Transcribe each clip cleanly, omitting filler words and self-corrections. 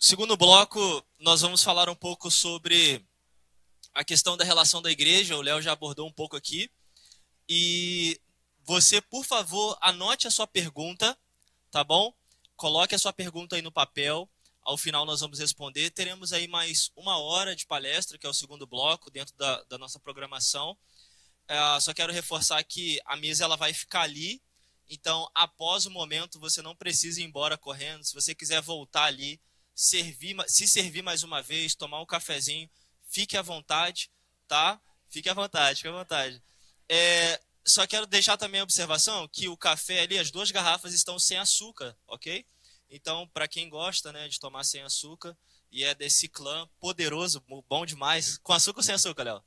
Segundo bloco, nós vamos falar um pouco sobre a questão da relação da igreja. O Léo já abordou um pouco aqui. E você, por favor, anote a sua pergunta, tá bom? Coloque a sua pergunta aí no papel. Ao final nós vamos responder. Teremos aí mais 1 hora de palestra, que é o segundo bloco, dentro da nossa programação. Só quero reforçar que a mesa ela vai ficar ali. Então, após o momento, você não precisa ir embora correndo. Se você quiser voltar ali, se servir mais uma vez, tomar um cafezinho, fique à vontade, tá? Fique à vontade, fique à vontade. Só quero deixar também a observação que o café ali, as 2 garrafas estão sem açúcar, ok? Então, para quem gosta, né, de tomar sem açúcar e é desse clã poderoso, bom demais. Com açúcar ou sem açúcar, Léo?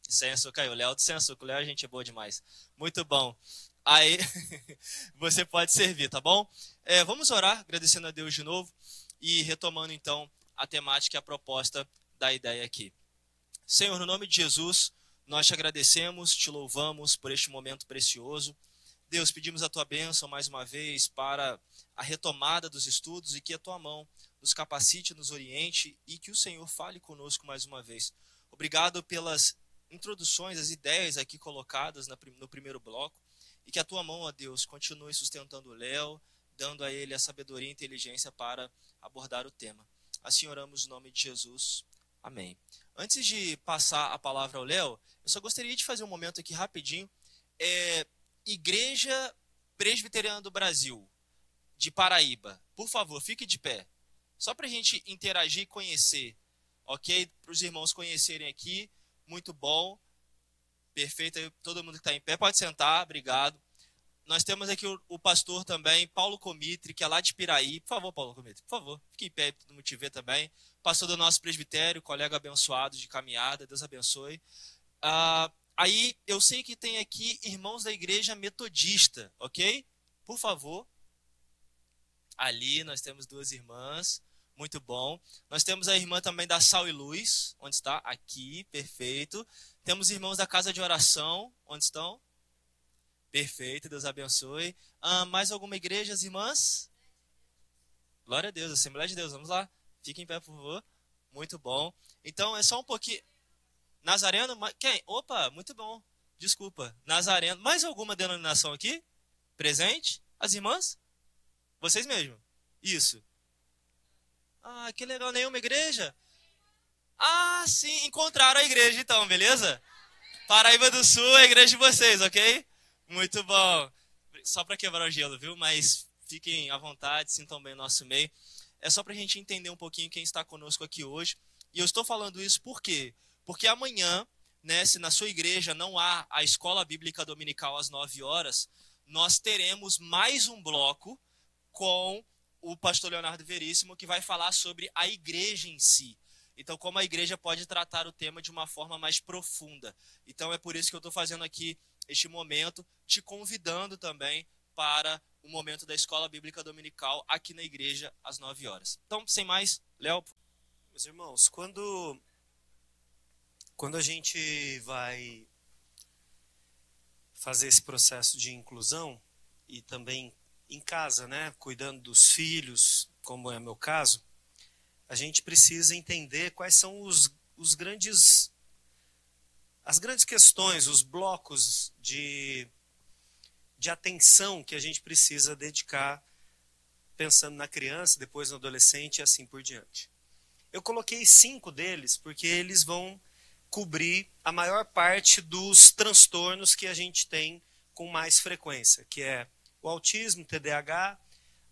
Sem açúcar, o Léo sem açúcar. O Léo é gente boa demais. Muito bom. Aí, você pode servir, tá bom? Vamos orar, agradecendo a Deus de novo e retomando então a temática e a proposta da ideia aqui. Senhor, no nome de Jesus, nós te agradecemos, te louvamos por este momento precioso. Deus, pedimos a tua bênção mais uma vez para a retomada dos estudos e que a tua mão nos capacite, nos oriente e que o Senhor fale conosco mais uma vez. Obrigado pelas introduções, as ideias aqui colocadas no primeiro bloco e que a tua mão, ó Deus, continue sustentando o Léo, dando a ele a sabedoria e inteligência para abordar o tema. Assim oramos no nome de Jesus. Amém. Antes de passar a palavra ao Léo, eu só gostaria de fazer um momento aqui rapidinho. Igreja Presbiteriana do Brasil, de Paraíba, por favor, fique de pé. Só para a gente interagir e conhecer, ok? Para os irmãos conhecerem aqui, muito bom. Perfeito, todo mundo que está em pé pode sentar, obrigado. Nós temos aqui o pastor também, Paulo Comitre, que é lá de Piraí. Por favor, Paulo Comitre, por favor, fique em pé, todo mundo te ver também. Pastor do nosso presbitério, colega abençoado de caminhada, Deus abençoe. Aí, eu sei que tem aqui irmãos da igreja metodista, ok? Por favor. Ali nós temos 2 irmãs, muito bom. Nós temos a irmã também da Sal e Luz, onde está? Aqui, perfeito. Temos irmãos da casa de oração, onde estão? Perfeito, Deus abençoe. Mais alguma igreja, as irmãs? Glória a Deus, Assembleia de Deus, vamos lá. Fiquem em pé, por favor. Muito bom. Então, é só um pouquinho. Nazareno? Quem? Opa, muito bom. Desculpa. Nazareno. Mais alguma denominação aqui? Presente? As irmãs? Vocês mesmos? Isso. Que legal. Nenhuma igreja? Sim. Encontraram a igreja então, beleza? Paraíba do Sul é a igreja de vocês, ok? Muito bom. Só para quebrar o gelo, viu? Mas fiquem à vontade, sintam bem o nosso meio. É só para a gente entender um pouquinho quem está conosco aqui hoje. E eu estou falando isso por quê? Porque amanhã, né, se na sua igreja não há a escola bíblica dominical às 9 horas, nós teremos mais um bloco com o pastor Leonardo Veríssimo, que vai falar sobre a igreja em si. Então, como a igreja pode tratar o tema de uma forma mais profunda. Então, é por isso que eu estou fazendo aqui este momento, te convidando também para o momento da Escola Bíblica Dominical aqui na igreja às 9 horas. Então, sem mais, Léo. Meus irmãos, quando a gente vai fazer esse processo de inclusão e também em casa, né, cuidando dos filhos, como é meu caso, a gente precisa entender quais são as grandes questões, os blocos de atenção que a gente precisa dedicar pensando na criança, depois no adolescente e assim por diante. Eu coloquei 5 deles porque eles vão cobrir a maior parte dos transtornos que a gente tem com mais frequência, que é o autismo, TDAH,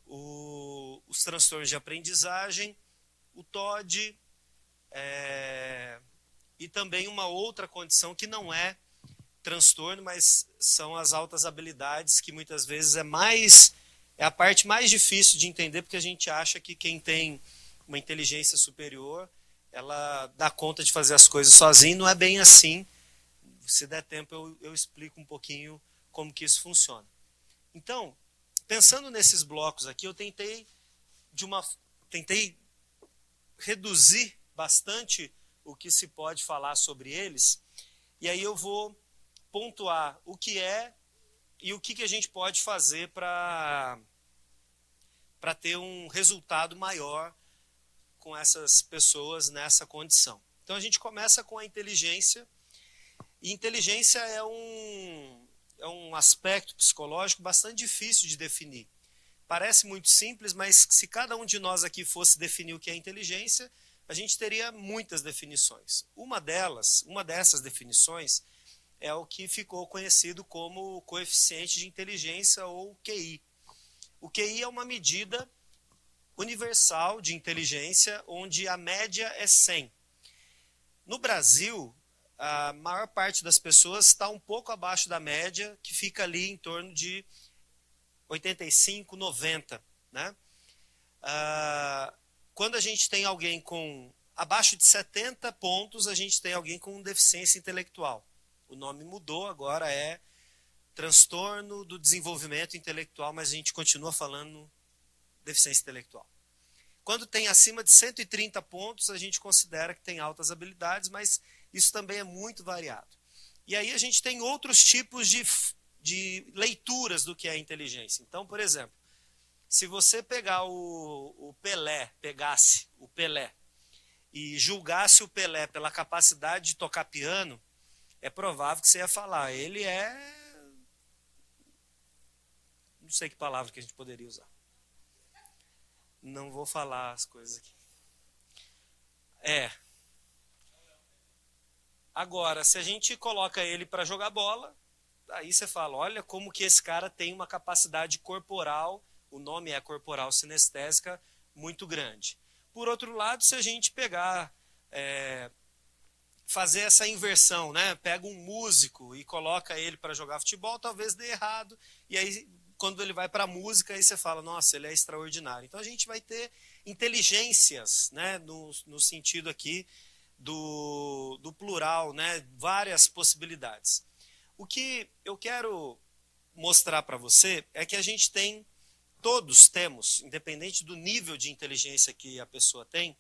os transtornos de aprendizagem, o TOD, e também uma outra condição que não é transtorno, mas são as altas habilidades, que muitas vezes é a parte mais difícil de entender, porque a gente acha que quem tem uma inteligência superior, ela dá conta de fazer as coisas sozinho. Não é bem assim. Se der tempo, eu explico um pouquinho como que isso funciona. Então, pensando nesses blocos aqui, eu tentei reduzir bastante o que se pode falar sobre eles, e aí eu vou pontuar o que é e o que a gente pode fazer para ter um resultado maior com essas pessoas nessa condição. Então a gente começa com a inteligência, e inteligência é um aspecto psicológico bastante difícil de definir. Parece muito simples, mas se cada um de nós aqui fosse definir o que é inteligência, a gente teria muitas definições. Uma dessas definições é o que ficou conhecido como coeficiente de inteligência, ou QI. O QI é uma medida universal de inteligência, onde a média é 100. No Brasil, a maior parte das pessoas está um pouco abaixo da média, que fica ali em torno de 85, 90. Né? Quando a gente tem alguém com abaixo de 70 pontos, a gente tem alguém com deficiência intelectual. O nome mudou, agora é transtorno do desenvolvimento intelectual, mas a gente continua falando deficiência intelectual. Quando tem acima de 130 pontos, a gente considera que tem altas habilidades, mas isso também é muito variado. E aí a gente tem outros tipos de leituras do que é inteligência. Então, por exemplo, se você pegar pegasse o Pelé e julgasse o Pelé pela capacidade de tocar piano, é provável que você ia falar, ele é... Não sei que palavra que a gente poderia usar. Não vou falar as coisas aqui. Agora, se a gente coloca ele para jogar bola, aí você fala, olha como que esse cara tem uma capacidade corporal, o nome é corporal sinestésica, muito grande. Por outro lado, se a gente pegar, fazer essa inversão, né? Pega um músico e coloca ele para jogar futebol, talvez dê errado, e aí quando ele vai para a música, aí você fala, nossa, ele é extraordinário. Então a gente vai ter inteligências, né? No sentido aqui do plural, né? Várias possibilidades. O que eu quero mostrar para você é que a gente tem, todos temos, independente do nível de inteligência que a pessoa tem,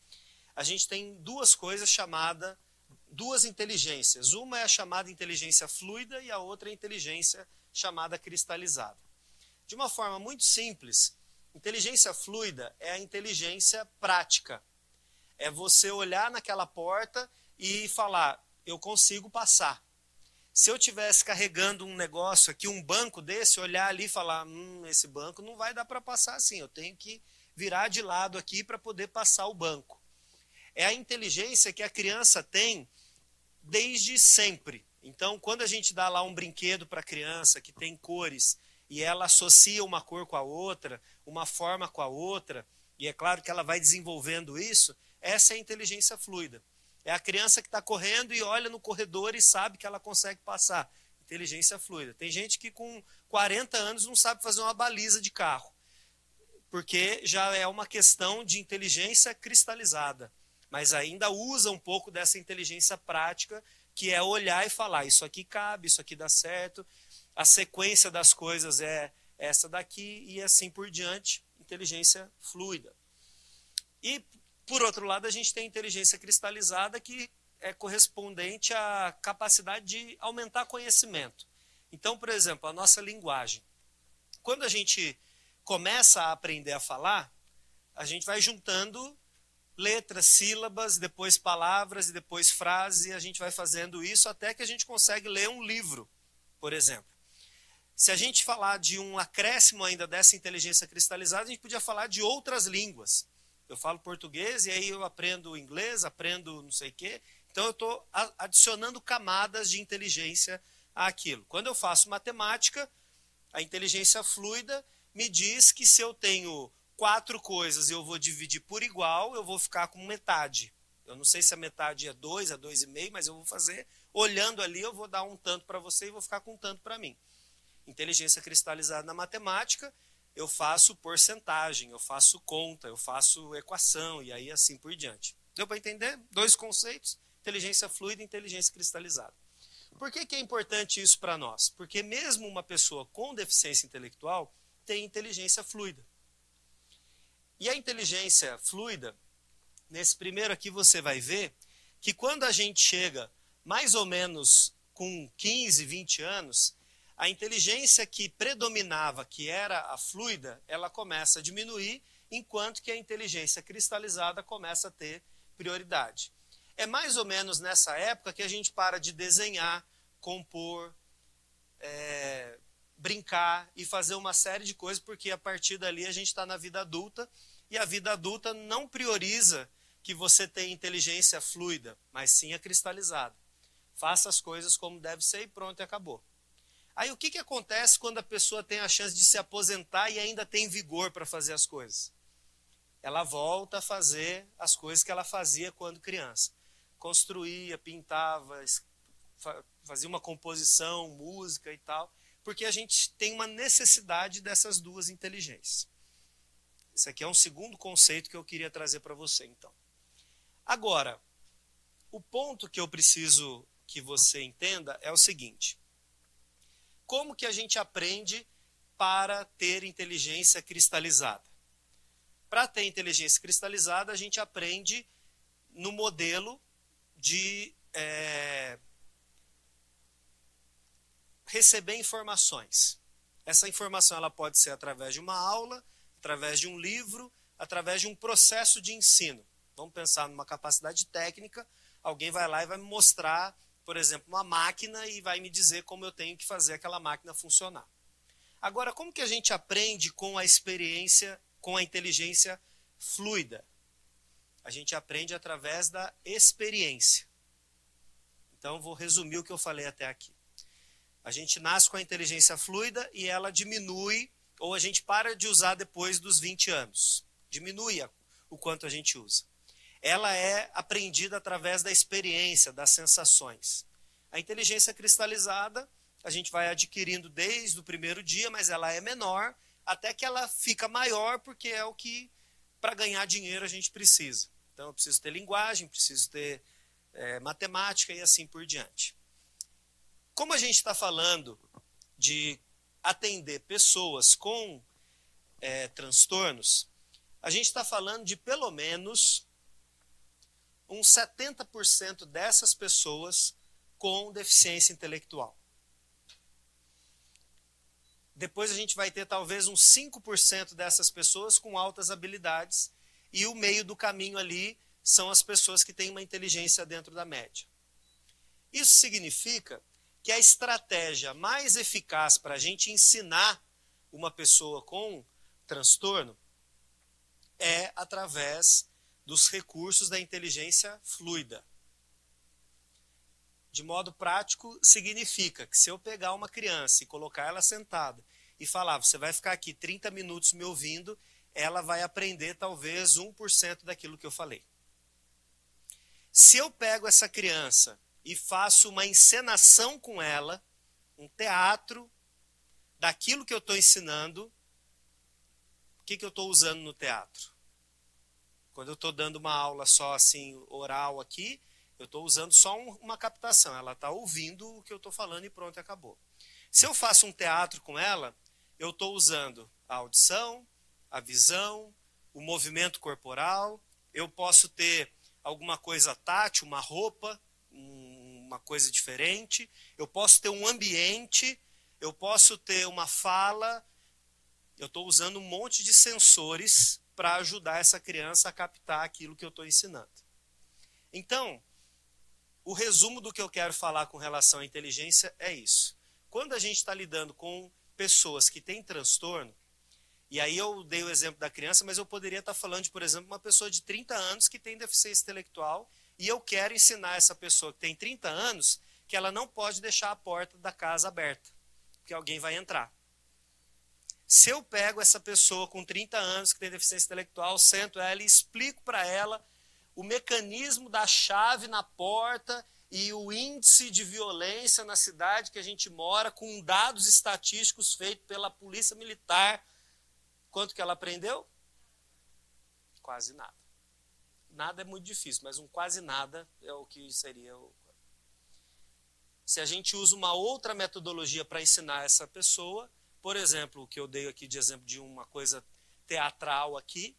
a gente tem duas inteligências. Uma é a chamada inteligência fluida e a outra é a inteligência chamada cristalizada. De uma forma muito simples, inteligência fluida é a inteligência prática. É você olhar naquela porta e falar, eu consigo passar. Se eu estivesse carregando um negócio aqui, um banco desse, olhar ali e falar, esse banco não vai dar para passar assim, eu tenho que virar de lado aqui para poder passar o banco. É a inteligência que a criança tem desde sempre. Então, quando a gente dá lá um brinquedo para a criança que tem cores e ela associa uma cor com a outra, uma forma com a outra, e é claro que ela vai desenvolvendo isso, essa é a inteligência fluida. É a criança que está correndo e olha no corredor e sabe que ela consegue passar. Inteligência fluida. Tem gente que com 40 anos não sabe fazer uma baliza de carro, porque já é uma questão de inteligência cristalizada, mas ainda usa um pouco dessa inteligência prática, que é olhar e falar, isso aqui cabe, isso aqui dá certo, a sequência das coisas é essa daqui e assim por diante, inteligência fluida. E, por outro lado, a gente tem a inteligência cristalizada, que é correspondente à capacidade de aumentar conhecimento. Então, por exemplo, a nossa linguagem. Quando a gente começa a aprender a falar, a gente vai juntando letras, sílabas, depois palavras e depois frases, e a gente vai fazendo isso até que a gente consegue ler um livro, por exemplo. Se a gente falar de um acréscimo ainda dessa inteligência cristalizada, a gente podia falar de outras línguas. Eu falo português e aí eu aprendo inglês, aprendo não sei o quê. Então eu estou adicionando camadas de inteligência àquilo. Quando eu faço matemática, a inteligência fluida me diz que se eu tenho 4 coisas e eu vou dividir por igual, eu vou ficar com metade. Eu não sei se a metade é 2, é 2,5, mas eu vou fazer, olhando ali, eu vou dar um tanto para você e vou ficar com um tanto para mim. Inteligência cristalizada na matemática, eu faço porcentagem, eu faço conta, eu faço equação e aí assim por diante. Deu para entender? 2 conceitos, inteligência fluida e inteligência cristalizada. Por que é importante isso para nós? Porque mesmo uma pessoa com deficiência intelectual tem inteligência fluida. E a inteligência fluida, nesse primeiro aqui você vai ver que quando a gente chega mais ou menos com 15, 20 anos, a inteligência que predominava, que era a fluida, ela começa a diminuir enquanto que a inteligência cristalizada começa a ter prioridade. É mais ou menos nessa época que a gente para de desenhar, compor, brincar e fazer uma série de coisas, porque a partir dali a gente está na vida adulta, e a vida adulta não prioriza que você tenha inteligência fluida, mas sim a cristalizada. Faça as coisas como deve ser e pronto, e acabou. Aí o que acontece quando a pessoa tem a chance de se aposentar e ainda tem vigor para fazer as coisas? Ela volta a fazer as coisas que ela fazia quando criança. Construía, pintava, fazia uma composição, música e tal, porque a gente tem uma necessidade dessas duas inteligências. Esse aqui é um segundo conceito que eu queria trazer para você, então. Agora, o ponto que eu preciso que você entenda é o seguinte: como que a gente aprende para ter inteligência cristalizada? Para ter inteligência cristalizada, a gente aprende no modelo de receber informações. Essa informação ela pode ser através de uma aula, através de um livro, através de um processo de ensino. Vamos pensar numa capacidade técnica, alguém vai lá e vai me mostrar, por exemplo, uma máquina e vai me dizer como eu tenho que fazer aquela máquina funcionar. Agora, como que a gente aprende com a experiência, com a inteligência fluida? A gente aprende através da experiência. Então, vou resumir o que eu falei até aqui. A gente nasce com a inteligência fluida e ela diminui, ou a gente para de usar depois dos 20 anos. Diminui o quanto a gente usa. Ela é aprendida através da experiência, das sensações. A inteligência cristalizada, a gente vai adquirindo desde o primeiro dia, mas ela é menor, até que ela fica maior, porque é o que, para ganhar dinheiro, a gente precisa. Então, eu preciso ter linguagem, preciso ter matemática e assim por diante. Como a gente está falando de atender pessoas com transtornos, a gente está falando de pelo menos uns 70% dessas pessoas com deficiência intelectual. Depois a gente vai ter talvez uns 5% dessas pessoas com altas habilidades, e o meio do caminho ali são as pessoas que têm uma inteligência dentro da média. Isso significa que a estratégia mais eficaz para a gente ensinar uma pessoa com transtorno é através dos recursos da inteligência fluida. De modo prático, significa que se eu pegar uma criança e colocar ela sentada e falar, você vai ficar aqui 30 minutos me ouvindo, ela vai aprender talvez 1% daquilo que eu falei. Se eu pego essa criança e faço uma encenação com ela, um teatro daquilo que eu estou ensinando, o que eu estou usando no teatro? Quando eu estou dando uma aula só assim, oral aqui, eu estou usando só uma captação. Ela está ouvindo o que eu estou falando e pronto, acabou. Se eu faço um teatro com ela, eu estou usando a audição, a visão, o movimento corporal. Eu posso ter alguma coisa tátil, uma roupa, uma coisa diferente. Eu posso ter um ambiente, eu posso ter uma fala. Eu estou usando um monte de sensores para ajudar essa criança a captar aquilo que eu estou ensinando. Então, o resumo do que eu quero falar com relação à inteligência é isso. Quando a gente está lidando com pessoas que têm transtorno, e aí eu dei o exemplo da criança, mas eu poderia estar falando de, por exemplo, uma pessoa de 30 anos que tem deficiência intelectual, e eu quero ensinar essa pessoa que tem 30 anos que ela não pode deixar a porta da casa aberta, porque alguém vai entrar. Se eu pego essa pessoa com 30 anos que tem deficiência intelectual, sento ela e explico para ela o mecanismo da chave na porta e o índice de violência na cidade que a gente mora, com dados estatísticos feitos pela polícia militar, quanto que ela aprendeu? Quase nada. Nada é muito difícil, mas um quase nada é o que seria. Se a gente usa uma outra metodologia para ensinar essa pessoa, por exemplo, o que eu dei aqui de exemplo de uma coisa teatral aqui,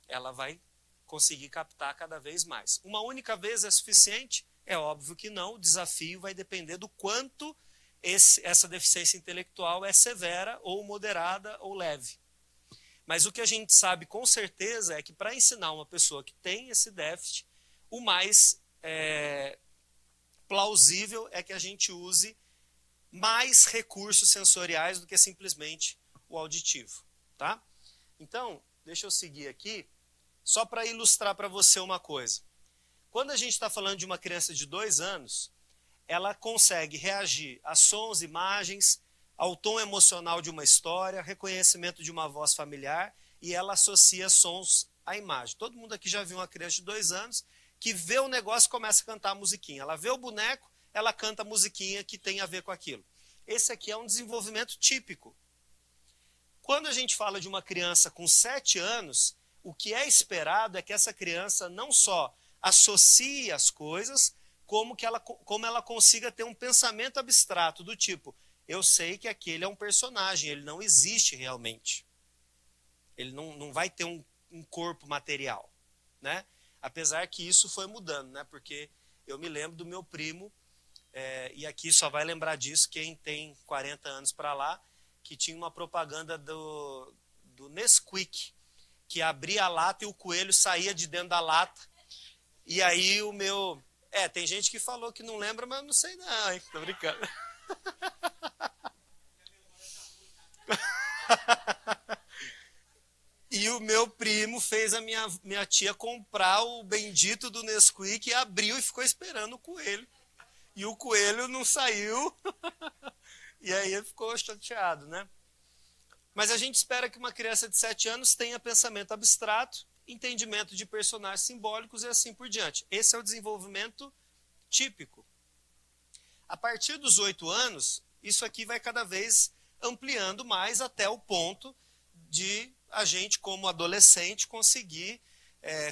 ela vai conseguir captar cada vez mais. Uma única vez é suficiente? É óbvio que não. O desafio vai depender do quanto essa deficiência intelectual é severa ou moderada ou leve. Mas o que a gente sabe com certeza é que para ensinar uma pessoa que tem esse déficit, o mais plausível é que a gente use mais recursos sensoriais do que simplesmente o auditivo, tá? Então, deixa eu seguir aqui, só para ilustrar para você uma coisa. Quando a gente está falando de uma criança de 2 anos, ela consegue reagir a sons, imagens, ao tom emocional de uma história, reconhecimento de uma voz familiar, e ela associa sons à imagem. Todo mundo aqui já viu uma criança de 2 anos que vê o negócio e começa a cantar a musiquinha. Ela vê o boneco, ela canta a musiquinha que tem a ver com aquilo. Esse aqui é um desenvolvimento típico. Quando a gente fala de uma criança com 7 anos, o que é esperado é que essa criança não só associe as coisas, como ela consiga ter um pensamento abstrato do tipo, eu sei que aquele é um personagem, ele não existe realmente. Ele não vai ter um corpo material, né? Apesar que isso foi mudando, né? Porque eu me lembro do meu primo, e aqui só vai lembrar disso quem tem 40 anos para lá, que tinha uma propaganda do Nesquik, que abria a lata e o coelho saía de dentro da lata. E aí o meu... tem gente que falou que não lembra, mas eu não sei não, hein? Tô brincando. E o meu primo fez a minha tia comprar o bendito do Nesquik e abriu e ficou esperando o coelho. E o coelho não saiu. E aí ele ficou chateado, né? Mas a gente espera que uma criança de 7 anos tenha pensamento abstrato, entendimento de personagens simbólicos e assim por diante. Esse é o desenvolvimento típico. A partir dos 8 anos, isso aqui vai cada vez ampliando mais até o ponto de a gente, como adolescente, conseguir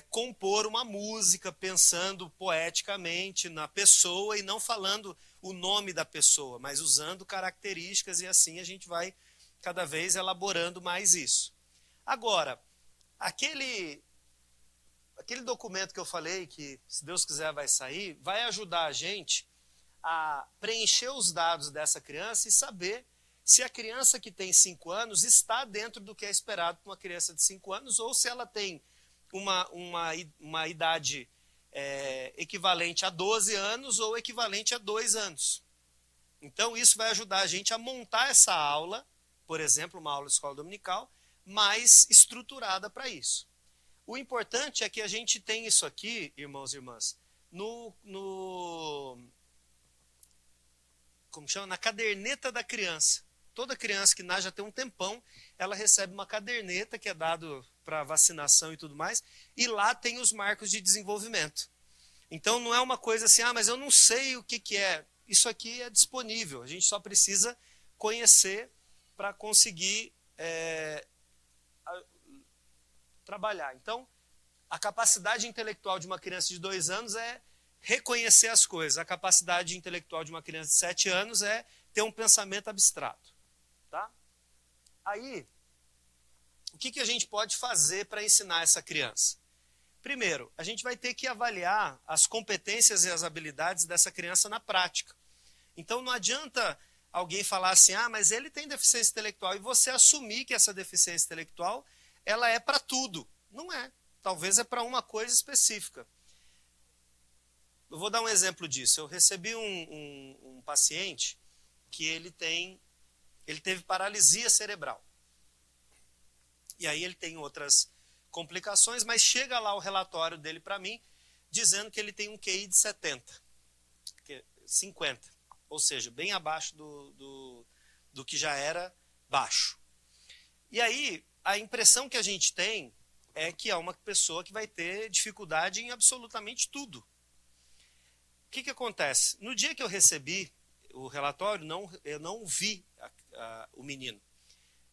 compor uma música pensando poeticamente na pessoa e não falando o nome da pessoa, mas usando características, e assim a gente vai cada vez elaborando mais isso. Agora, aquele documento que eu falei, que se Deus quiser vai sair, vai ajudar a gente a preencher os dados dessa criança e saber se a criança que tem 5 anos está dentro do que é esperado para uma criança de 5 anos, ou se ela tem uma idade equivalente a 12 anos ou equivalente a 2 anos. Então, isso vai ajudar a gente a montar essa aula, por exemplo, uma aula de escola dominical, mais estruturada para isso. O importante é que a gente tem isso aqui, irmãos e irmãs, como chama? Na caderneta da criança. Toda criança que nasce já tem um tempão, ela recebe uma caderneta que é dado para vacinação e tudo mais, e lá tem os marcos de desenvolvimento. Então não é uma coisa assim, mas eu não sei o que é. Isso aqui é disponível, a gente só precisa conhecer para conseguir trabalhar. Então, a capacidade intelectual de uma criança de 2 anos é reconhecer as coisas. A capacidade intelectual de uma criança de 7 anos é ter um pensamento abstrato. Tá? Aí, o que a gente pode fazer para ensinar essa criança? Primeiro, a gente vai ter que avaliar as competências e as habilidades dessa criança na prática. Então, não adianta alguém falar assim, mas ele tem deficiência intelectual, e você assumir que essa deficiência intelectual ela é para tudo. Não é. Talvez é para uma coisa específica. Eu vou dar um exemplo disso. Eu recebi um paciente que ele teve paralisia cerebral. E aí ele tem outras complicações, mas chega lá o relatório dele para mim, dizendo que ele tem um QI de 50, ou seja, bem abaixo do que já era baixo. E aí, a impressão que a gente tem é que é uma pessoa que vai ter dificuldade em absolutamente tudo. O que acontece? No dia que eu recebi o relatório, eu não vi o menino.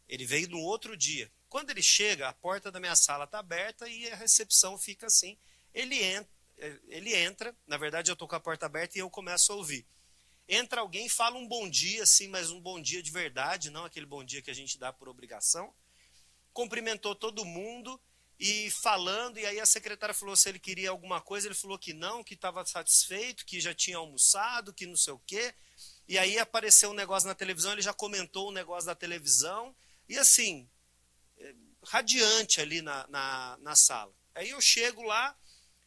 Ele veio no outro dia. Quando ele chega, a porta da minha sala está aberta e a recepção fica assim. Ele entra, na verdade eu estou com a porta aberta e eu começo a ouvir. Entra alguém, fala um bom dia, assim, mas um bom dia de verdade, não aquele bom dia que a gente dá por obrigação. Cumprimentou todo mundo e falando, e aí a secretária falou se ele queria alguma coisa, ele falou que não, que estava satisfeito, que já tinha almoçado, que não sei o quê. E aí apareceu um negócio na televisão, ele já comentou o negócio da televisão, e assim, radiante ali na sala. Aí eu chego lá,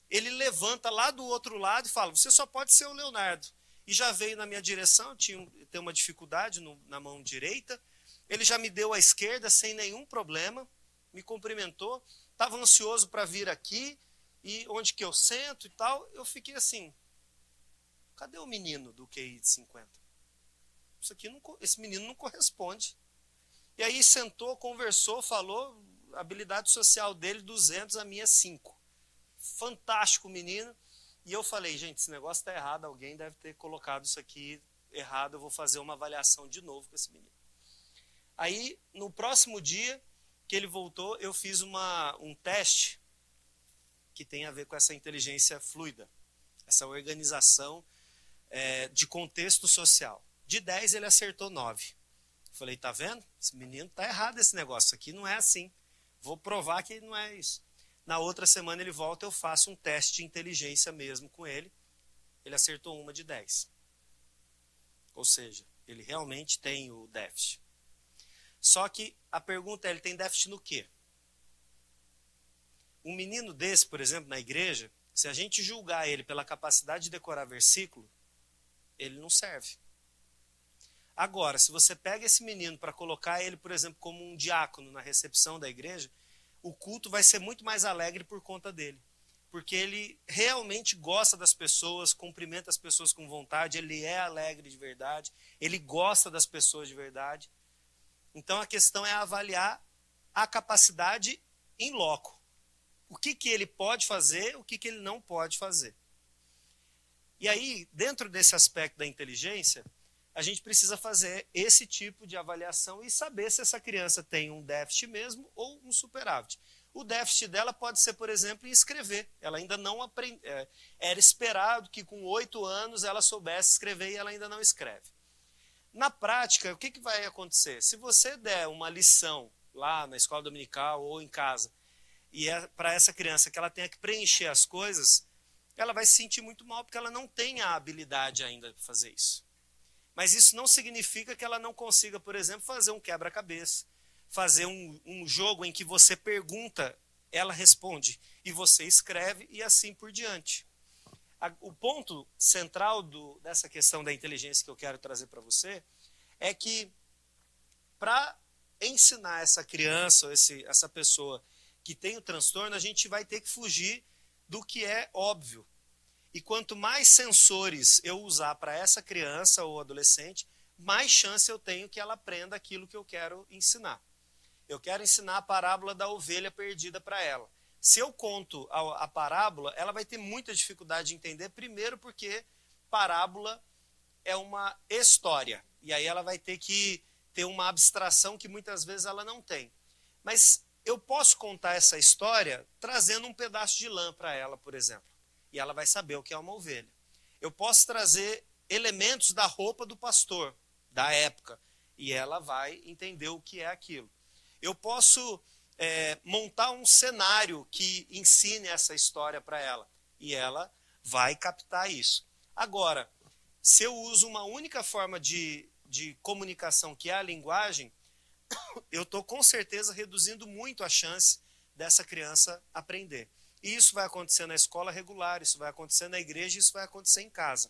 ele levanta lá do outro lado e fala, você só pode ser o Leonardo. E já veio na minha direção, tem uma dificuldade na mão direita, ele já me deu a esquerda sem nenhum problema, me cumprimentou, estava ansioso para vir aqui, e onde que eu sento e tal. Eu fiquei assim, cadê o menino do QI de 50? Esse menino não corresponde. E aí sentou, conversou, falou, a habilidade social dele 200, a minha 5. Fantástico menino. E eu falei, gente, esse negócio está errado, alguém deve ter colocado isso aqui errado, eu vou fazer uma avaliação de novo com esse menino. Aí, no próximo dia que ele voltou, eu fiz um teste que tem a ver com essa inteligência fluida, essa organização de contexto social. De 10, ele acertou 9. Falei, tá vendo? Esse menino tá errado esse negócio, isso aqui não é assim. Vou provar que não é isso. Na outra semana ele volta, eu faço um teste de inteligência mesmo com ele. Ele acertou uma de 10. Ou seja, ele realmente tem o déficit. Só que a pergunta é, ele tem déficit no quê? Um menino desse, por exemplo, na igreja, se a gente julgar ele pela capacidade de decorar versículo, ele não serve. Agora, se você pega esse menino para colocar ele, por exemplo, como um diácono na recepção da igreja, o culto vai ser muito mais alegre por conta dele. Porque ele realmente gosta das pessoas, cumprimenta as pessoas com vontade, ele é alegre de verdade, ele gosta das pessoas de verdade. Então a questão é avaliar a capacidade em loco. O que ele pode fazer, o que ele não pode fazer. E aí, dentro desse aspecto da inteligência, a gente precisa fazer esse tipo de avaliação e saber se essa criança tem um déficit mesmo ou um superávit. O déficit dela pode ser, por exemplo, em escrever. Ela ainda não aprende. Era esperado que com 8 anos ela soubesse escrever e ela ainda não escreve. Na prática, o que vai acontecer? Se você der uma lição lá na escola dominical ou em casa, e é para essa criança que ela tenha que preencher as coisas, ela vai se sentir muito mal porque ela não tem a habilidade ainda de fazer isso. Mas isso não significa que ela não consiga, por exemplo, fazer um quebra-cabeça, fazer um jogo em que você pergunta, ela responde, e você escreve, e assim por diante. O ponto central dessa questão da inteligência que eu quero trazer para você é que, para ensinar essa criança, ou essa pessoa que tem o transtorno, a gente vai ter que fugir do que é óbvio. E quanto mais sensores eu usar para essa criança ou adolescente, mais chance eu tenho que ela aprenda aquilo que eu quero ensinar. Eu quero ensinar a parábola da ovelha perdida para ela. Se eu conto a parábola, ela vai ter muita dificuldade de entender, primeiro porque parábola é uma história. E aí ela vai ter que ter uma abstração que muitas vezes ela não tem. Mas eu posso contar essa história trazendo um pedaço de lã para ela, por exemplo. E ela vai saber o que é uma ovelha. Eu posso trazer elementos da roupa do pastor, da época, e ela vai entender o que é aquilo. Eu posso montar um cenário que ensine essa história para ela, e ela vai captar isso. Agora, se eu uso uma única forma de comunicação, que é a linguagem, eu estou com certeza reduzindo muito a chance dessa criança aprender. E isso vai acontecer na escola regular, isso vai acontecer na igreja, isso vai acontecer em casa.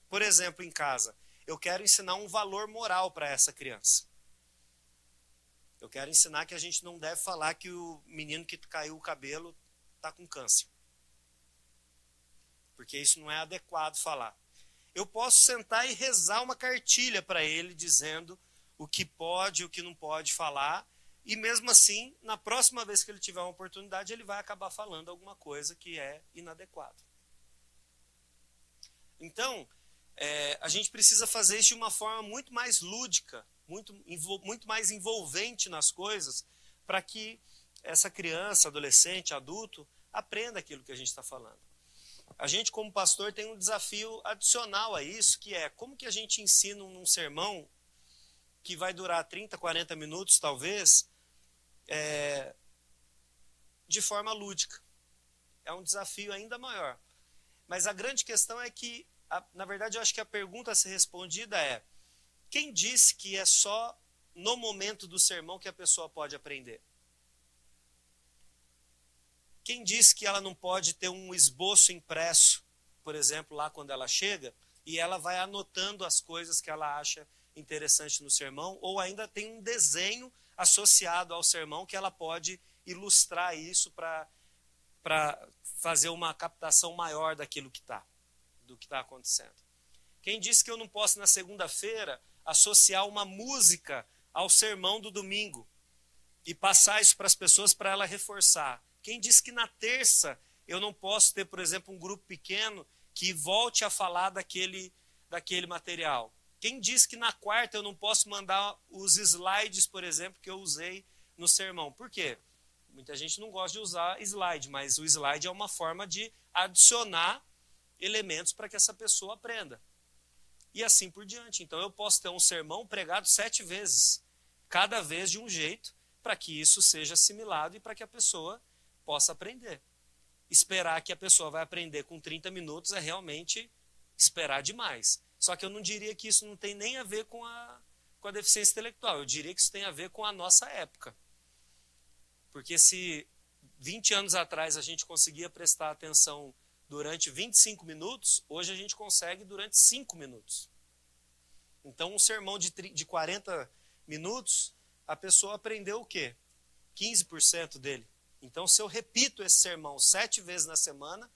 Por exemplo, em casa, eu quero ensinar um valor moral para essa criança. Eu quero ensinar que a gente não deve falar que o menino que caiu o cabelo está com câncer. Porque isso não é adequado falar. Eu posso sentar e rezar uma cartilha para ele dizendo o que pode e o que não pode falar. E mesmo assim, na próxima vez que ele tiver uma oportunidade, ele vai acabar falando alguma coisa que é inadequado. Então, a gente precisa fazer isso de uma forma muito mais lúdica, muito mais envolvente nas coisas, para que essa criança, adolescente, adulto, aprenda aquilo que a gente está falando. A gente, como pastor, tem um desafio adicional a isso, que é como que a gente ensina num sermão que vai durar 30, 40 minutos, talvez, de forma lúdica. É um desafio ainda maior. Mas a grande questão é que, na verdade, eu acho que a pergunta a ser respondida é: quem disse que é só no momento do sermão que a pessoa pode aprender? Quem disse que ela não pode ter um esboço impresso, por exemplo, lá quando ela chega, e ela vai anotando as coisas que ela acha interessante no sermão, ou ainda tem um desenho associado ao sermão que ela pode ilustrar isso para fazer uma captação maior daquilo que do que está acontecendo. Quem disse que eu não posso, na segunda-feira, associar uma música ao sermão do domingo e passar isso para as pessoas para ela reforçar? Quem disse que na terça eu não posso ter, por exemplo, um grupo pequeno que volte a falar daquele material? Quem disse que na quarta eu não posso mandar os slides, por exemplo, que eu usei no sermão? Por quê? Muita gente não gosta de usar slide, mas o slide é uma forma de adicionar elementos para que essa pessoa aprenda. E assim por diante. Então eu posso ter um sermão pregado 7 vezes, cada vez de um jeito, para que isso seja assimilado e para que a pessoa possa aprender. Esperar que a pessoa vai aprender com 30 minutos é realmente esperar demais. Só que eu não diria que isso não tem nem a ver com a deficiência intelectual. Eu diria que isso tem a ver com a nossa época. Porque se 20 anos atrás a gente conseguia prestar atenção durante 25 minutos, hoje a gente consegue durante 5 minutos. Então, um sermão de 40 minutos, a pessoa aprendeu o quê? 15% dele. Então, se eu repito esse sermão 7 vezes na semana,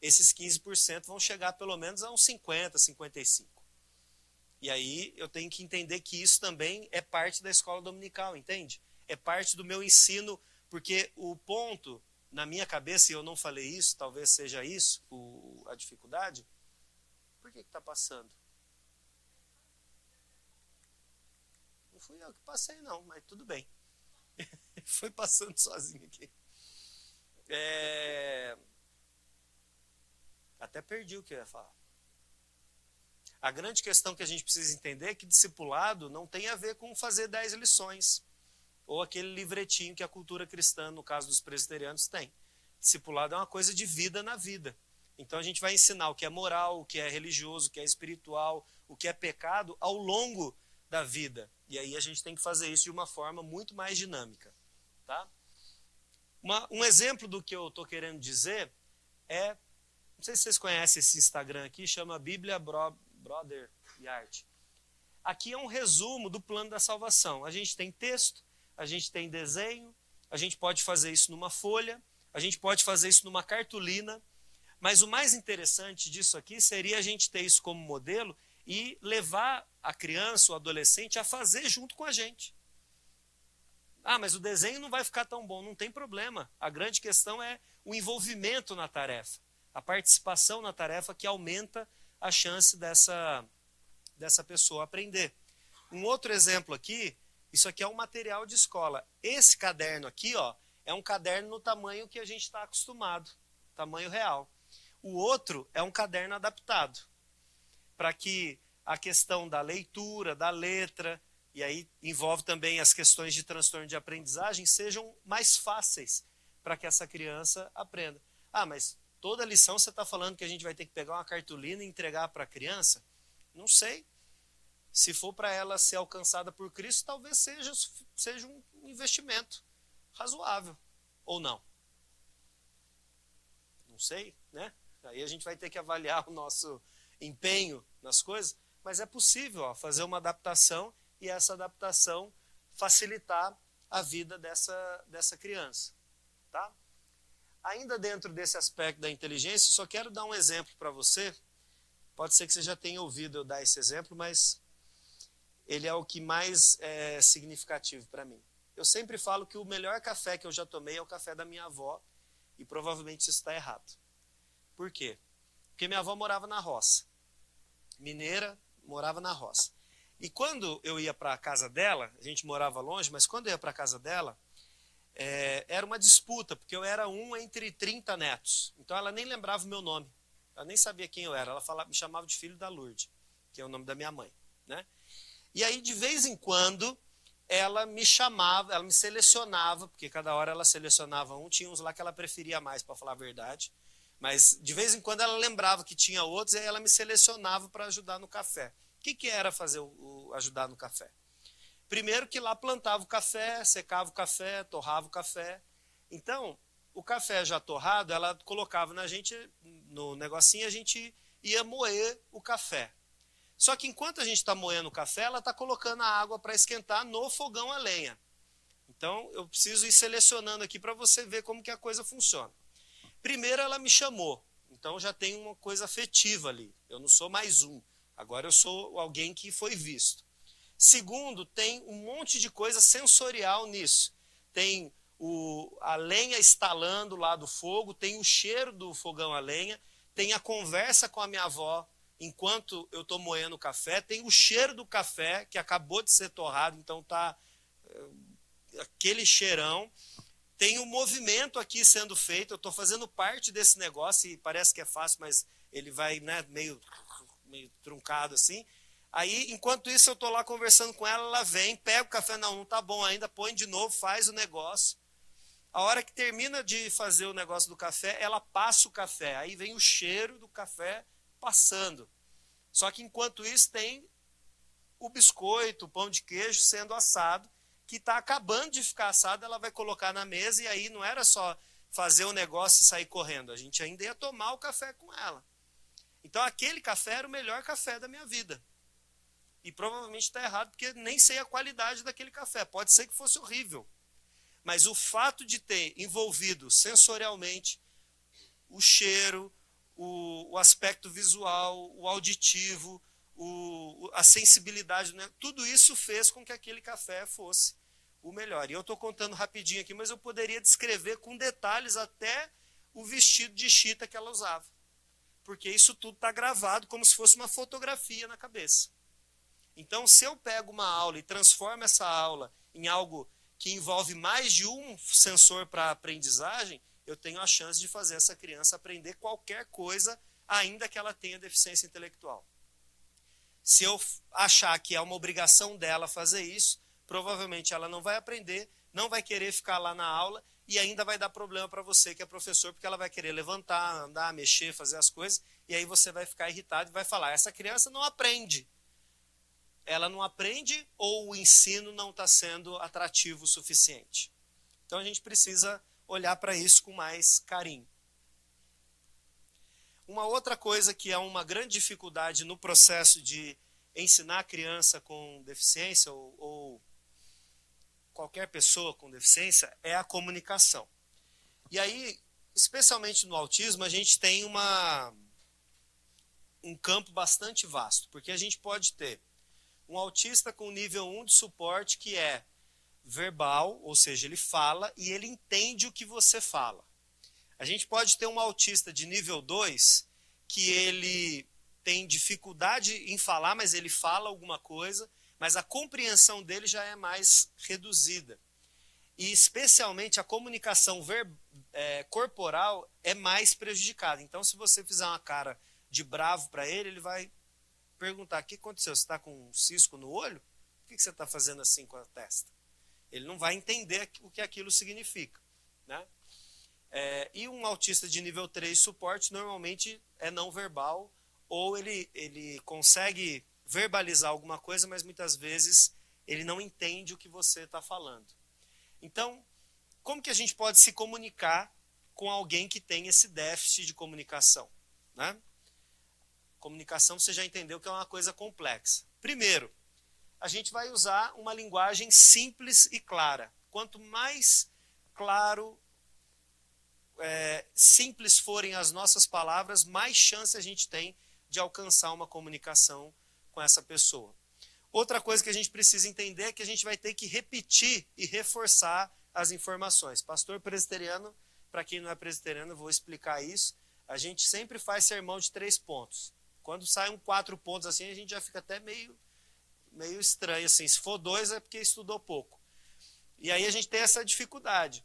esses 15% vão chegar pelo menos a uns 50, 55. E aí eu tenho que entender que isso também é parte da escola dominical, entende? É parte do meu ensino, porque o ponto, na minha cabeça, e eu não falei isso, talvez seja isso a dificuldade. Por que está passando? Não fui eu que passei não, mas tudo bem. Foi passando sozinho aqui. Até perdi o que eu ia falar. A grande questão que a gente precisa entender é que discipulado não tem a ver com fazer 10 lições, ou aquele livretinho que a cultura cristã, no caso dos presbiterianos, tem. Discipulado é uma coisa de vida na vida. Então a gente vai ensinar o que é moral, o que é religioso, o que é espiritual, o que é pecado ao longo da vida. E aí a gente tem que fazer isso de uma forma muito mais dinâmica. Tá? Um exemplo do que eu estou querendo dizer é, não sei se vocês conhecem esse Instagram aqui, chama Bíblia Brother Yard. Aqui é um resumo do plano da salvação. A gente tem texto, a gente tem desenho, a gente pode fazer isso numa folha, a gente pode fazer isso numa cartolina, mas o mais interessante disso aqui seria a gente ter isso como modelo e levar a criança, o adolescente, a fazer junto com a gente. Ah, mas o desenho não vai ficar tão bom, não tem problema. A grande questão é o envolvimento na tarefa, a participação na tarefa que aumenta a chance dessa pessoa aprender. Um outro exemplo aqui, isso aqui é um material de escola. Esse caderno aqui, ó, é um caderno no tamanho que a gente está acostumado, tamanho real. O outro é um caderno adaptado, para que a questão da leitura, da letra, e aí envolve também as questões de transtorno de aprendizagem, sejam mais fáceis para que essa criança aprenda. Ah, mas toda lição você está falando que a gente vai ter que pegar uma cartolina e entregar para a criança? Não sei. Se for para ela ser alcançada por Cristo, talvez seja um investimento razoável. Ou não? Não sei, né? Aí a gente vai ter que avaliar o nosso empenho nas coisas, mas é possível, ó, fazer uma adaptação e essa adaptação facilitar a vida dessa criança. Tá? Ainda dentro desse aspecto da inteligência, só quero dar um exemplo para você. Pode ser que você já tenha ouvido eu dar esse exemplo, mas ele é o que mais é significativo para mim. Eu sempre falo que o melhor café que eu já tomei é o café da minha avó, e provavelmente isso está errado. Por quê? Porque minha avó morava na roça. Mineira, morava na roça. E quando eu ia para a casa dela, a gente morava longe, mas quando eu ia para a casa dela, era uma disputa, porque eu era um entre 30 netos. Então ela nem lembrava o meu nome. Ela nem sabia quem eu era. Ela me chamava de filho da Lourdes, que é o nome da minha mãe. Né? E aí, de vez em quando, ela me chamava, ela me selecionava, porque cada hora ela selecionava um, tinha uns lá que ela preferia mais, para falar a verdade. Mas, de vez em quando, ela lembrava que tinha outros, e aí ela me selecionava para ajudar no café. O que era fazer ajudar no café? Primeiro que lá plantava o café, secava o café, torrava o café. Então, o café já torrado, ela colocava na gente, no negocinho, a gente ia moer o café. Só que enquanto a gente está moendo o café, ela está colocando a água para esquentar no fogão a lenha. Então, eu preciso ir selecionando aqui para você ver como que a coisa funciona. Primeiro, ela me chamou. Então, já tem uma coisa afetiva ali. Eu não sou mais um. Agora, eu sou alguém que foi visto. Segundo, tem um monte de coisa sensorial nisso. Tem a lenha estalando lá do fogo, tem o cheiro do fogão a lenha, tem a conversa com a minha avó enquanto eu estou moendo o café, tem o cheiro do café que acabou de ser torrado, então está aquele cheirão. Tem o movimento aqui sendo feito, eu estou fazendo parte desse negócio e parece que é fácil, mas ele vai, né, meio truncado assim. Aí, enquanto isso, eu estou lá conversando com ela, ela vem, pega o café, não está bom ainda, põe de novo, faz o negócio. A hora que termina de fazer o negócio do café, ela passa o café, aí vem o cheiro do café passando. Só que enquanto isso tem o biscoito, o pão de queijo sendo assado, que está acabando de ficar assado, ela vai colocar na mesa e aí não era só fazer o negócio e sair correndo, a gente ainda ia tomar o café com ela. Então aquele café era o melhor café da minha vida. E provavelmente está errado porque nem sei a qualidade daquele café, pode ser que fosse horrível. Mas o fato de ter envolvido sensorialmente o cheiro, o aspecto visual, o auditivo, a sensibilidade, né? Tudo isso fez com que aquele café fosse o melhor. E eu estou contando rapidinho aqui, mas eu poderia descrever com detalhes até o vestido de chita que ela usava. Porque isso tudo está gravado como se fosse uma fotografia na cabeça. Então, se eu pego uma aula e transformo essa aula em algo que envolve mais de um sensor para aprendizagem, eu tenho a chance de fazer essa criança aprender qualquer coisa, ainda que ela tenha deficiência intelectual. Se eu achar que é uma obrigação dela fazer isso, provavelmente ela não vai aprender, não vai querer ficar lá na aula e ainda vai dar problema para você que é professor, porque ela vai querer levantar, andar, mexer, fazer as coisas, e aí você vai ficar irritado e vai falar, essa criança não aprende. Ela não aprende ou o ensino não está sendo atrativo o suficiente. Então a gente precisa olhar para isso com mais carinho. Uma outra coisa que é uma grande dificuldade no processo de ensinar a criança com deficiência ou qualquer pessoa com deficiência é a comunicação. E aí, especialmente no autismo, a gente tem um campo bastante vasto, porque a gente pode ter um autista com nível 1 de suporte que é verbal, ou seja, ele fala e ele entende o que você fala. A gente pode ter um autista de nível 2 que ele tem dificuldade em falar, mas ele fala alguma coisa, mas a compreensão dele já é mais reduzida. E especialmente a comunicação corporal é mais prejudicada. Então, se você fizer uma cara de bravo para ele, ele vai perguntar, o que aconteceu? Você está com um cisco no olho? Por que você está fazendo assim com a testa? Ele não vai entender o que aquilo significa, né? E um autista de nível 3 suporte normalmente é não verbal, ou ele consegue verbalizar alguma coisa, mas muitas vezes ele não entende o que você está falando. Então, como que a gente pode se comunicar com alguém que tem esse déficit de comunicação, né? Comunicação, você já entendeu que é uma coisa complexa. Primeiro, a gente vai usar uma linguagem simples e clara. Quanto mais claro, simples forem as nossas palavras, mais chance a gente tem de alcançar uma comunicação com essa pessoa. Outra coisa que a gente precisa entender é que a gente vai ter que repetir e reforçar as informações. Pastor presbiteriano, para quem não é presbiteriano, eu vou explicar isso. A gente sempre faz sermão de 3 pontos. Quando saem 4 pontos assim, a gente já fica até meio estranho. Assim. Se for 2, é porque estudou pouco. E aí a gente tem essa dificuldade.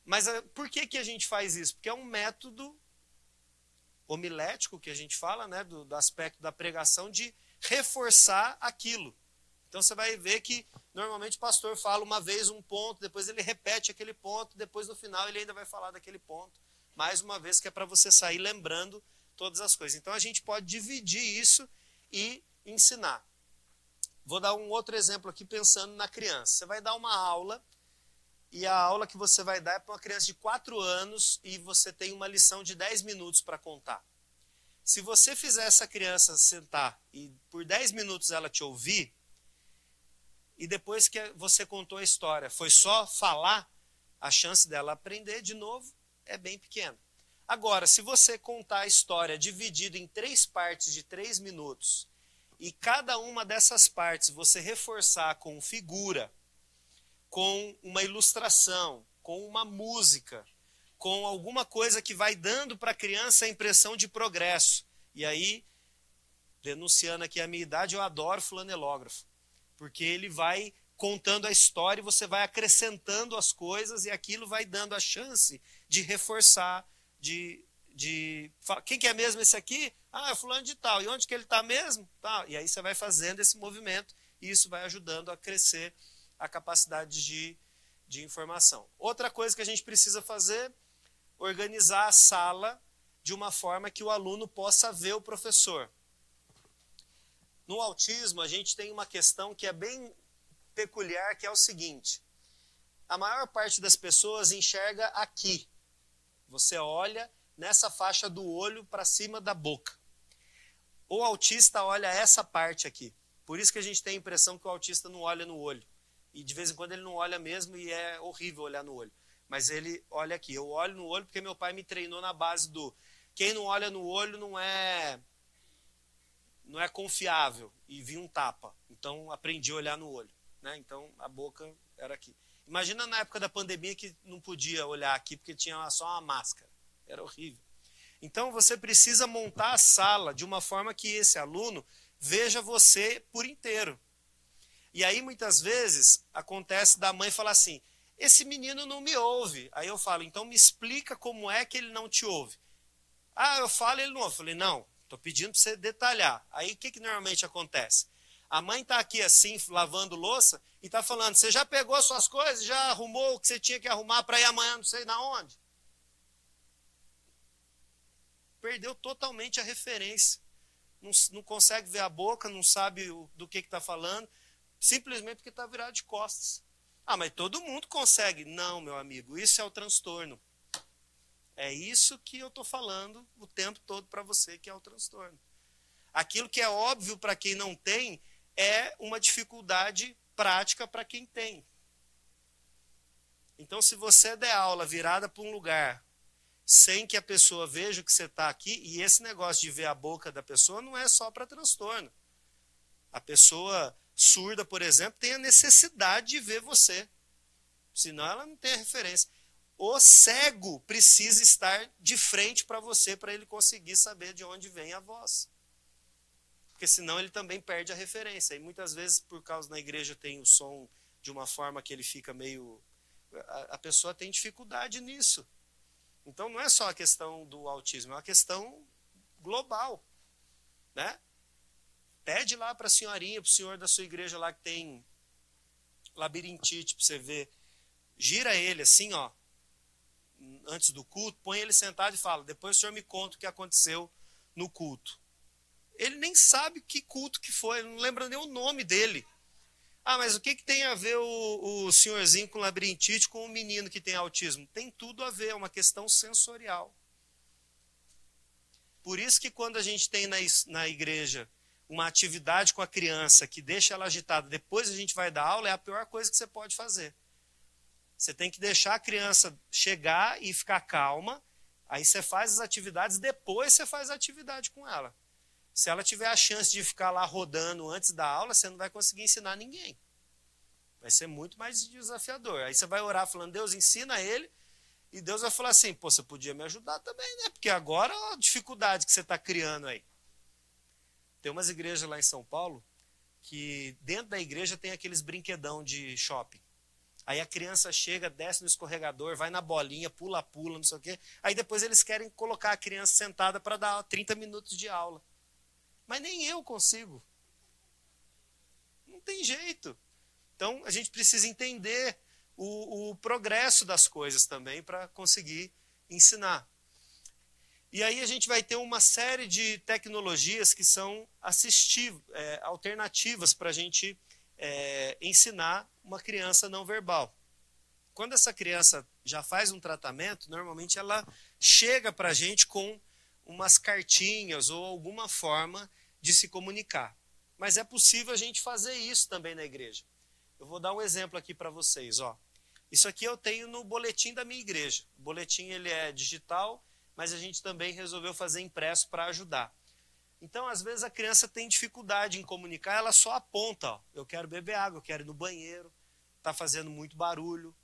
Mas por que a gente faz isso? Porque é um método homilético que a gente fala, né, do aspecto da pregação, de reforçar aquilo. Então você vai ver que normalmente o pastor fala uma vez um ponto, depois ele repete aquele ponto, depois no final ele ainda vai falar daquele ponto, mais uma vez, que é para você sair lembrando todas as coisas. Então a gente pode dividir isso e ensinar. Vou dar um outro exemplo aqui pensando na criança. Você vai dar uma aula e a aula que você vai dar é para uma criança de 4 anos e você tem uma lição de 10 minutos para contar. Se você fizer essa criança sentar e por 10 minutos ela te ouvir, e depois que você contou a história, foi só falar, a chance dela aprender de novo é bem pequena. Agora, se você contar a história dividida em 3 partes de 3 minutos, e cada uma dessas partes você reforçar com figura, com uma ilustração, com uma música, com alguma coisa que vai dando para a criança a impressão de progresso. E aí, denunciando aqui a minha idade, eu adoro flanelógrafo, porque ele vai contando a história e você vai acrescentando as coisas e aquilo vai dando a chance de reforçar, quem que é mesmo esse aqui? Ah, é fulano de tal. E onde que ele está mesmo? Tá. E aí você vai fazendo esse movimento e isso vai ajudando a crescer a capacidade de informação. Outra coisa que a gente precisa fazer, organizar a sala de uma forma que o aluno possa ver o professor. No autismo, a gente tem uma questão que é bem peculiar, que é o seguinte: a maior parte das pessoas enxerga aqui. Você olha nessa faixa do olho para cima da boca. O autista olha essa parte aqui. Por isso que a gente tem a impressão que o autista não olha no olho. E de vez em quando ele não olha mesmo e é horrível olhar no olho. Mas ele olha aqui. Eu olho no olho porque meu pai me treinou na base do quem não olha no olho não é confiável e vi um tapa. Então aprendi a olhar no olho, né? Então a boca era aqui. Imagina na época da pandemia que não podia olhar aqui porque tinha só uma máscara. Era horrível. Então você precisa montar a sala de uma forma que esse aluno veja você por inteiro. E aí muitas vezes acontece da mãe falar assim: esse menino não me ouve. Aí eu falo: então me explica como é que ele não te ouve. Ah, eu falo e ele não ouve. Eu falei: não, estou pedindo para você detalhar. Aí o que normalmente acontece? A mãe está aqui assim, lavando louça, e está falando: você já pegou as suas coisas? Já arrumou o que você tinha que arrumar para ir amanhã não sei na onde? Perdeu totalmente a referência. Não consegue ver a boca, não sabe do que está falando, simplesmente porque está virado de costas. Ah, mas todo mundo consegue. Não, meu amigo, isso é o transtorno. É isso que eu estou falando o tempo todo para você, que é o transtorno. Aquilo que é óbvio para quem não tem é uma dificuldade prática para quem tem. Então, se você der aula virada para um lugar sem que a pessoa veja que você está aqui, e esse negócio de ver a boca da pessoa não é só para transtorno. A pessoa surda, por exemplo, tem a necessidade de ver você. Senão ela não tem a referência. O cego precisa estar de frente para você, para ele conseguir saber de onde vem a voz. Porque senão ele também perde a referência. E muitas vezes, por causa na igreja tem o som de uma forma que ele fica meio... A pessoa tem dificuldade nisso. Então não é só a questão do autismo, é uma questão global, né? Pede lá para a senhorinha, para o senhor da sua igreja lá que tem labirintite, para você ver. Gira ele assim, ó, antes do culto, põe ele sentado e fala: depois o senhor me conta o que aconteceu no culto. Ele nem sabe que culto que foi, não lembra nem o nome dele. Ah, mas o que tem a ver o senhorzinho com labirintite com o menino que tem autismo? Tem tudo a ver, é uma questão sensorial. Por isso que quando a gente tem na igreja uma atividade com a criança que deixa ela agitada, depois a gente vai dar aula, é a pior coisa que você pode fazer. Você tem que deixar a criança chegar e ficar calma, aí você faz as atividades, depois você faz a atividade com ela. Se ela tiver a chance de ficar lá rodando antes da aula, você não vai conseguir ensinar ninguém. Vai ser muito mais desafiador. Aí você vai orar falando: Deus, ensina ele, e Deus vai falar assim: pô, você podia me ajudar também, né? Porque agora ó, a dificuldade que você está criando aí. Tem umas igrejas lá em São Paulo que dentro da igreja tem aqueles brinquedão de shopping. Aí a criança chega, desce no escorregador, vai na bolinha, pula, não sei o quê. Aí depois eles querem colocar a criança sentada para dar 30 minutos de aula. Mas nem eu consigo. Não tem jeito. Então a gente precisa entender o progresso das coisas também para conseguir ensinar. E aí a gente vai ter uma série de tecnologias que são alternativas para a gente ensinar uma criança não verbal. quando essa criança já faz um tratamento, normalmente ela chega para a gente com umas cartinhas ou alguma forma de se comunicar. Mas é possível a gente fazer isso também na igreja. Eu vou dar um exemplo aqui para vocês. Ó. Isso aqui eu tenho no boletim da minha igreja. O boletim ele é digital, mas a gente também resolveu fazer impresso para ajudar. Então, às vezes, a criança tem dificuldade em comunicar, ela só aponta. Ó, eu quero beber água, eu quero ir no banheiro, está fazendo muito barulho.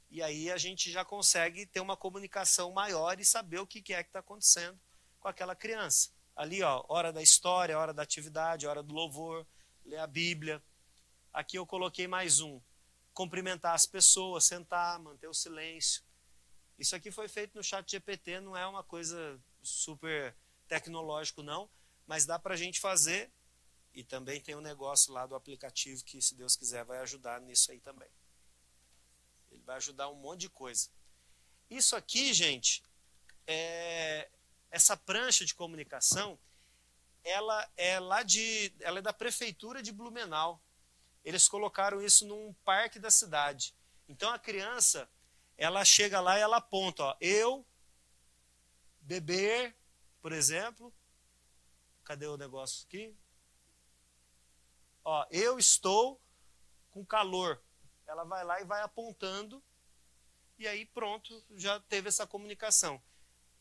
E aí a gente já consegue ter uma comunicação maior e saber o que é que está acontecendo com aquela criança. Ali, ó, hora da história, hora da atividade, hora do louvor, ler a Bíblia. Aqui eu coloquei mais um. Cumprimentar as pessoas, sentar, manter o silêncio. Isso aqui foi feito no ChatGPT, não é uma coisa super tecnológico não, mas dá para a gente fazer. E também tem um negócio lá do aplicativo que, se Deus quiser, vai ajudar nisso aí também. Ele vai ajudar um monte de coisa. Isso aqui, gente, essa prancha de comunicação, ela é da prefeitura de Blumenau. Eles colocaram isso num parque da cidade. Então a criança, ela chega lá e ela aponta, ó, eu beber, por exemplo, cadê o negócio aqui? Ó, eu estou com calor. Ela vai lá e vai apontando, e aí pronto, já teve essa comunicação.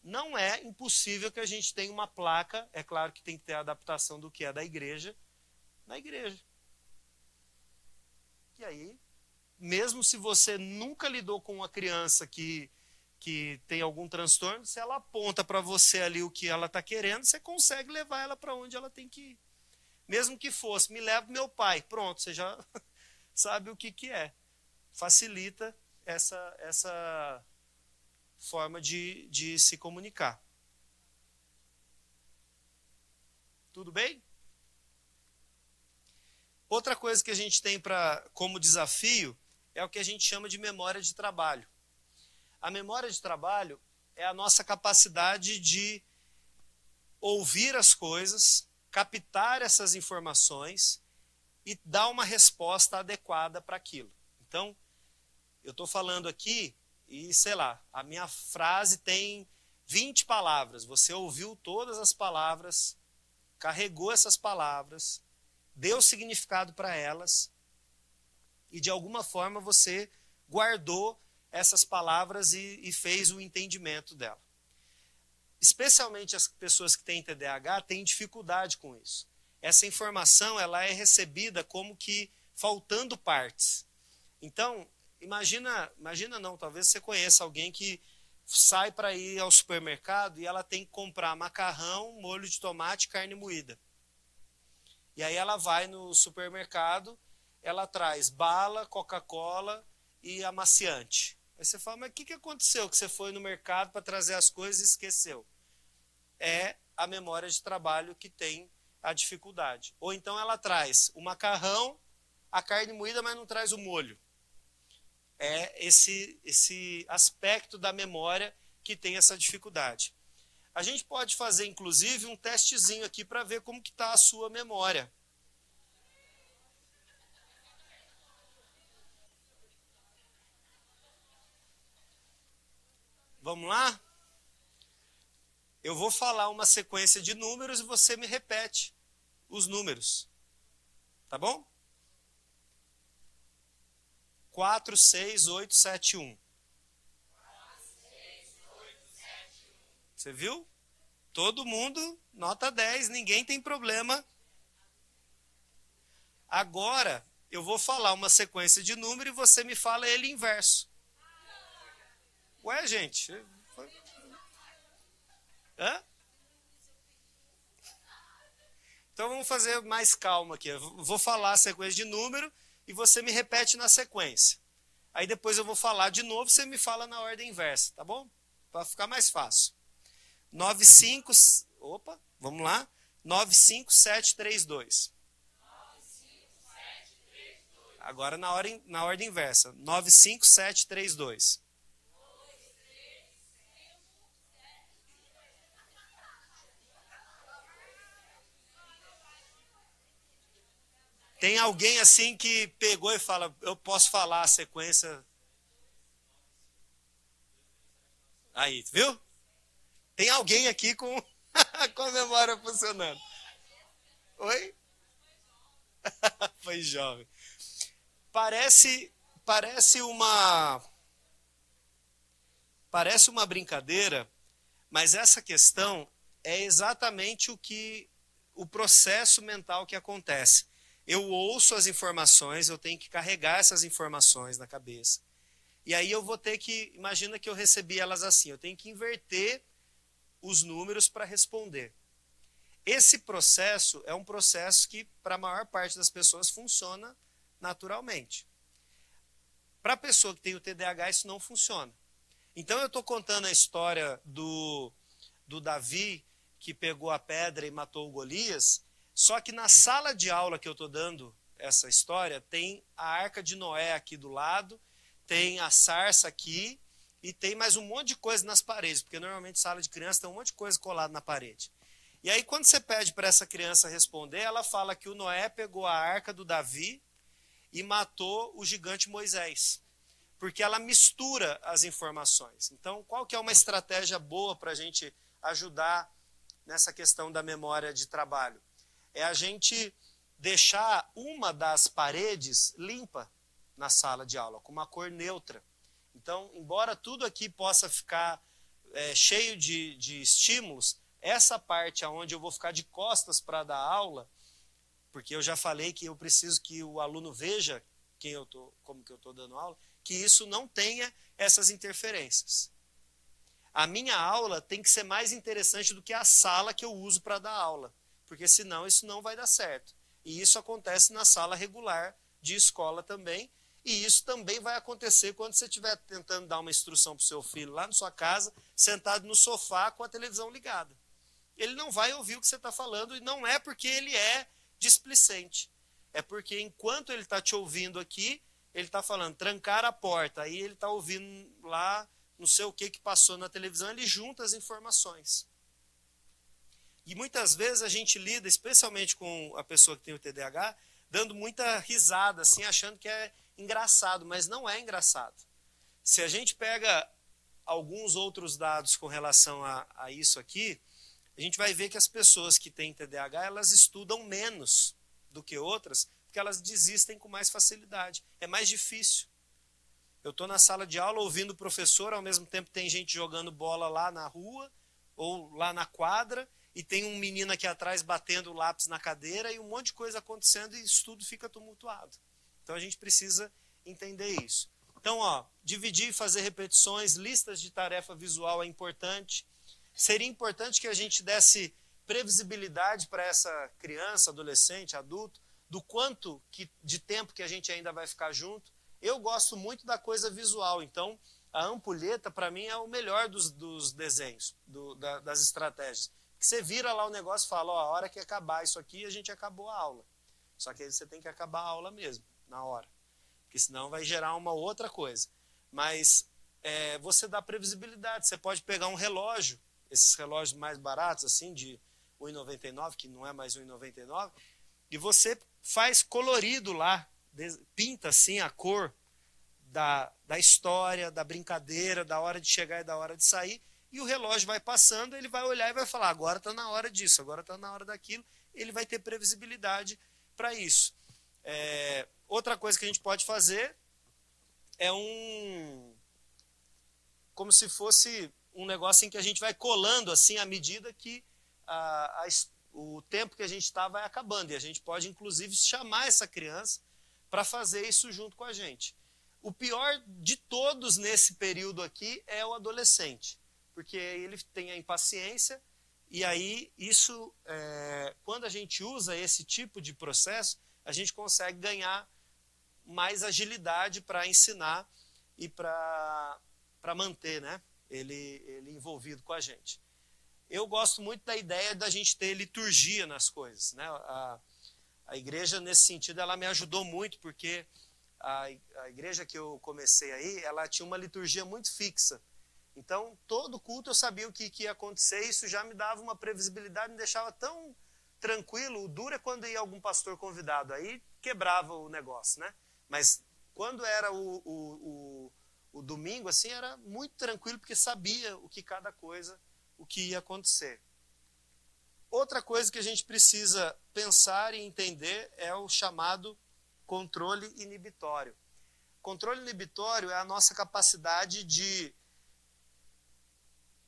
Não é impossível que a gente tenha uma placa, é claro que tem que ter a adaptação do que é da igreja, na igreja. E aí, mesmo se você nunca lidou com uma criança que tem algum transtorno, se ela aponta para você ali o que ela está querendo, você consegue levar ela para onde ela tem que ir. Mesmo que fosse, me leva meu pai, pronto, você já sabe o que é. Facilita essa forma de se comunicar. Tudo bem? Outra coisa que a gente tem como desafio é o que a gente chama de memória de trabalho. A memória de trabalho é a nossa capacidade de ouvir as coisas, captar essas informações e dar uma resposta adequada para aquilo. Então, eu estou falando aqui e, sei lá, a minha frase tem 20 palavras. Você ouviu todas as palavras, carregou essas palavras, deu significado para elas e, de alguma forma, você guardou essas palavras e fez o entendimento dela. Especialmente as pessoas que têm TDAH têm dificuldade com isso. Essa informação ela é recebida como que faltando partes. Então, imagina não, talvez você conheça alguém que sai para ir ao supermercado e ela tem que comprar macarrão, molho de tomate e carne moída. E aí ela vai no supermercado, ela traz bala, Coca-Cola e amaciante. Aí você fala, mas o que aconteceu que você foi no mercado para trazer as coisas e esqueceu? É a memória de trabalho que tem a dificuldade. Ou então ela traz o macarrão, a carne moída, mas não traz o molho. É esse aspecto da memória que tem essa dificuldade. A gente pode fazer, inclusive, um testezinho aqui para ver como que está a sua memória. Vamos lá? Eu vou falar uma sequência de números e você me repete os números. Tá bom? 4, 6, 8, 7, 1. Você viu? Todo mundo, nota 10, ninguém tem problema. Agora, eu vou falar uma sequência de números e você me fala ele inverso. Ué, gente. Hã? Então vamos fazer mais calma aqui. Eu vou falar a sequência de número e você me repete na sequência. Aí depois eu vou falar de novo, você me fala na ordem inversa, tá bom? Para ficar mais fácil. 9, 5, opa, vamos lá. 9, 5, 7, 3, 2. Agora na ordem inversa. 9, 5, 7, 3, 2. Tem alguém assim que pegou e fala, eu posso falar a sequência Aí, viu? Tem alguém aqui com, com a memória funcionando. Oi? Foi jovem. Parece uma brincadeira, mas essa questão é exatamente o processo mental que acontece. Eu ouço as informações, eu tenho que carregar essas informações na cabeça. E aí eu vou ter que, imagina que eu recebi elas assim, eu tenho que inverter os números para responder. Esse processo é um processo que, para a maior parte das pessoas, funciona naturalmente. Para a pessoa que tem o TDAH, isso não funciona. Então eu estou contando a história do Davi, que pegou a pedra e matou o Golias, só que na sala de aula que eu estou dando essa história, tem a Arca de Noé aqui do lado, tem a sarça aqui, e tem mais um monte de coisa nas paredes, porque normalmente sala de criança tem um monte de coisa colada na parede. E aí quando você pede para essa criança responder, ela fala que o Noé pegou a arca do Davi e matou o gigante Moisés. Porque ela mistura as informações. Então, qual que é uma estratégia boa para a gente ajudar nessa questão da memória de trabalho? É a gente deixar uma das paredes limpa na sala de aula, com uma cor neutra. Então, embora tudo aqui possa ficar cheio de estímulos, essa parte onde eu vou ficar de costas para dar aula, porque eu já falei que eu preciso que o aluno veja como que eu estou dando aula, que isso não tenha essas interferências. A minha aula tem que ser mais interessante do que a sala que eu uso para dar aula, porque senão isso não vai dar certo. E isso acontece na sala regular de escola também, e isso também vai acontecer quando você estiver tentando dar uma instrução para o seu filho lá na sua casa, sentado no sofá com a televisão ligada. Ele não vai ouvir o que você está falando, e não é porque ele é displicente. É porque enquanto ele está te ouvindo aqui, ele está falando, trancar a porta. Aí ele está ouvindo lá, não sei o que passou na televisão, ele junta as informações. E muitas vezes a gente lida, especialmente com a pessoa que tem o TDAH, dando muita risada, assim, achando que é engraçado, mas não é engraçado. Se a gente pega alguns outros dados com relação a isso aqui, a gente vai ver que as pessoas que têm TDAH, elas estudam menos do que outras, porque elas desistem com mais facilidade. É mais difícil. Eu estou na sala de aula ouvindo o professor, ao mesmo tempo tem gente jogando bola lá na rua, ou lá na quadra, e tem um menino aqui atrás batendo o lápis na cadeira, e um monte de coisa acontecendo, e isso tudo fica tumultuado. Então a gente precisa entender isso. Então, dividir e fazer repetições, listas de tarefa visual é importante. Seria importante que a gente desse previsibilidade para essa criança, adolescente, adulto, do quanto de tempo que a gente ainda vai ficar junto. Eu gosto muito da coisa visual, então a ampulheta para mim é o melhor dos desenhos, das estratégias. Que você vira lá o negócio e fala, a hora que acabar isso aqui, a gente acabou a aula. Só que aí você tem que acabar a aula mesmo, na hora. Porque senão vai gerar uma outra coisa. Mas você dá previsibilidade, você pode pegar um relógio, esses relógios mais baratos, assim, de R$ 1,99, que não é mais R$ 1,99, e você faz colorido lá, pinta assim a cor da história, da brincadeira, da hora de chegar e da hora de sair, e o relógio vai passando, ele vai olhar e vai falar, agora está na hora disso, agora está na hora daquilo, ele vai ter previsibilidade para isso. Outra coisa que a gente pode fazer é como se fosse um negócio em que a gente vai colando assim à medida que o tempo que a gente está vai acabando. E a gente pode, inclusive, chamar essa criança para fazer isso junto com a gente. O pior de todos nesse período aqui é o adolescente, porque ele tem a impaciência, e aí isso, quando a gente usa esse tipo de processo, a gente consegue ganhar mais agilidade para ensinar e para manter, né, ele envolvido com a gente. Eu gosto muito da ideia da gente ter liturgia nas coisas, né? A igreja, nesse sentido, ela me ajudou muito, porque a igreja que eu comecei aí, ela tinha uma liturgia muito fixa. Então, todo culto eu sabia o que ia acontecer, e isso já me dava uma previsibilidade, me deixava tão tranquilo. O duro é quando ia algum pastor convidado, aí quebrava o negócio, né? Mas quando era o o domingo, assim, era muito tranquilo, porque sabia o que cada coisa, o que ia acontecer. Outra coisa que a gente precisa pensar e entender é o chamado controle inibitório. Controle inibitório é a nossa capacidade de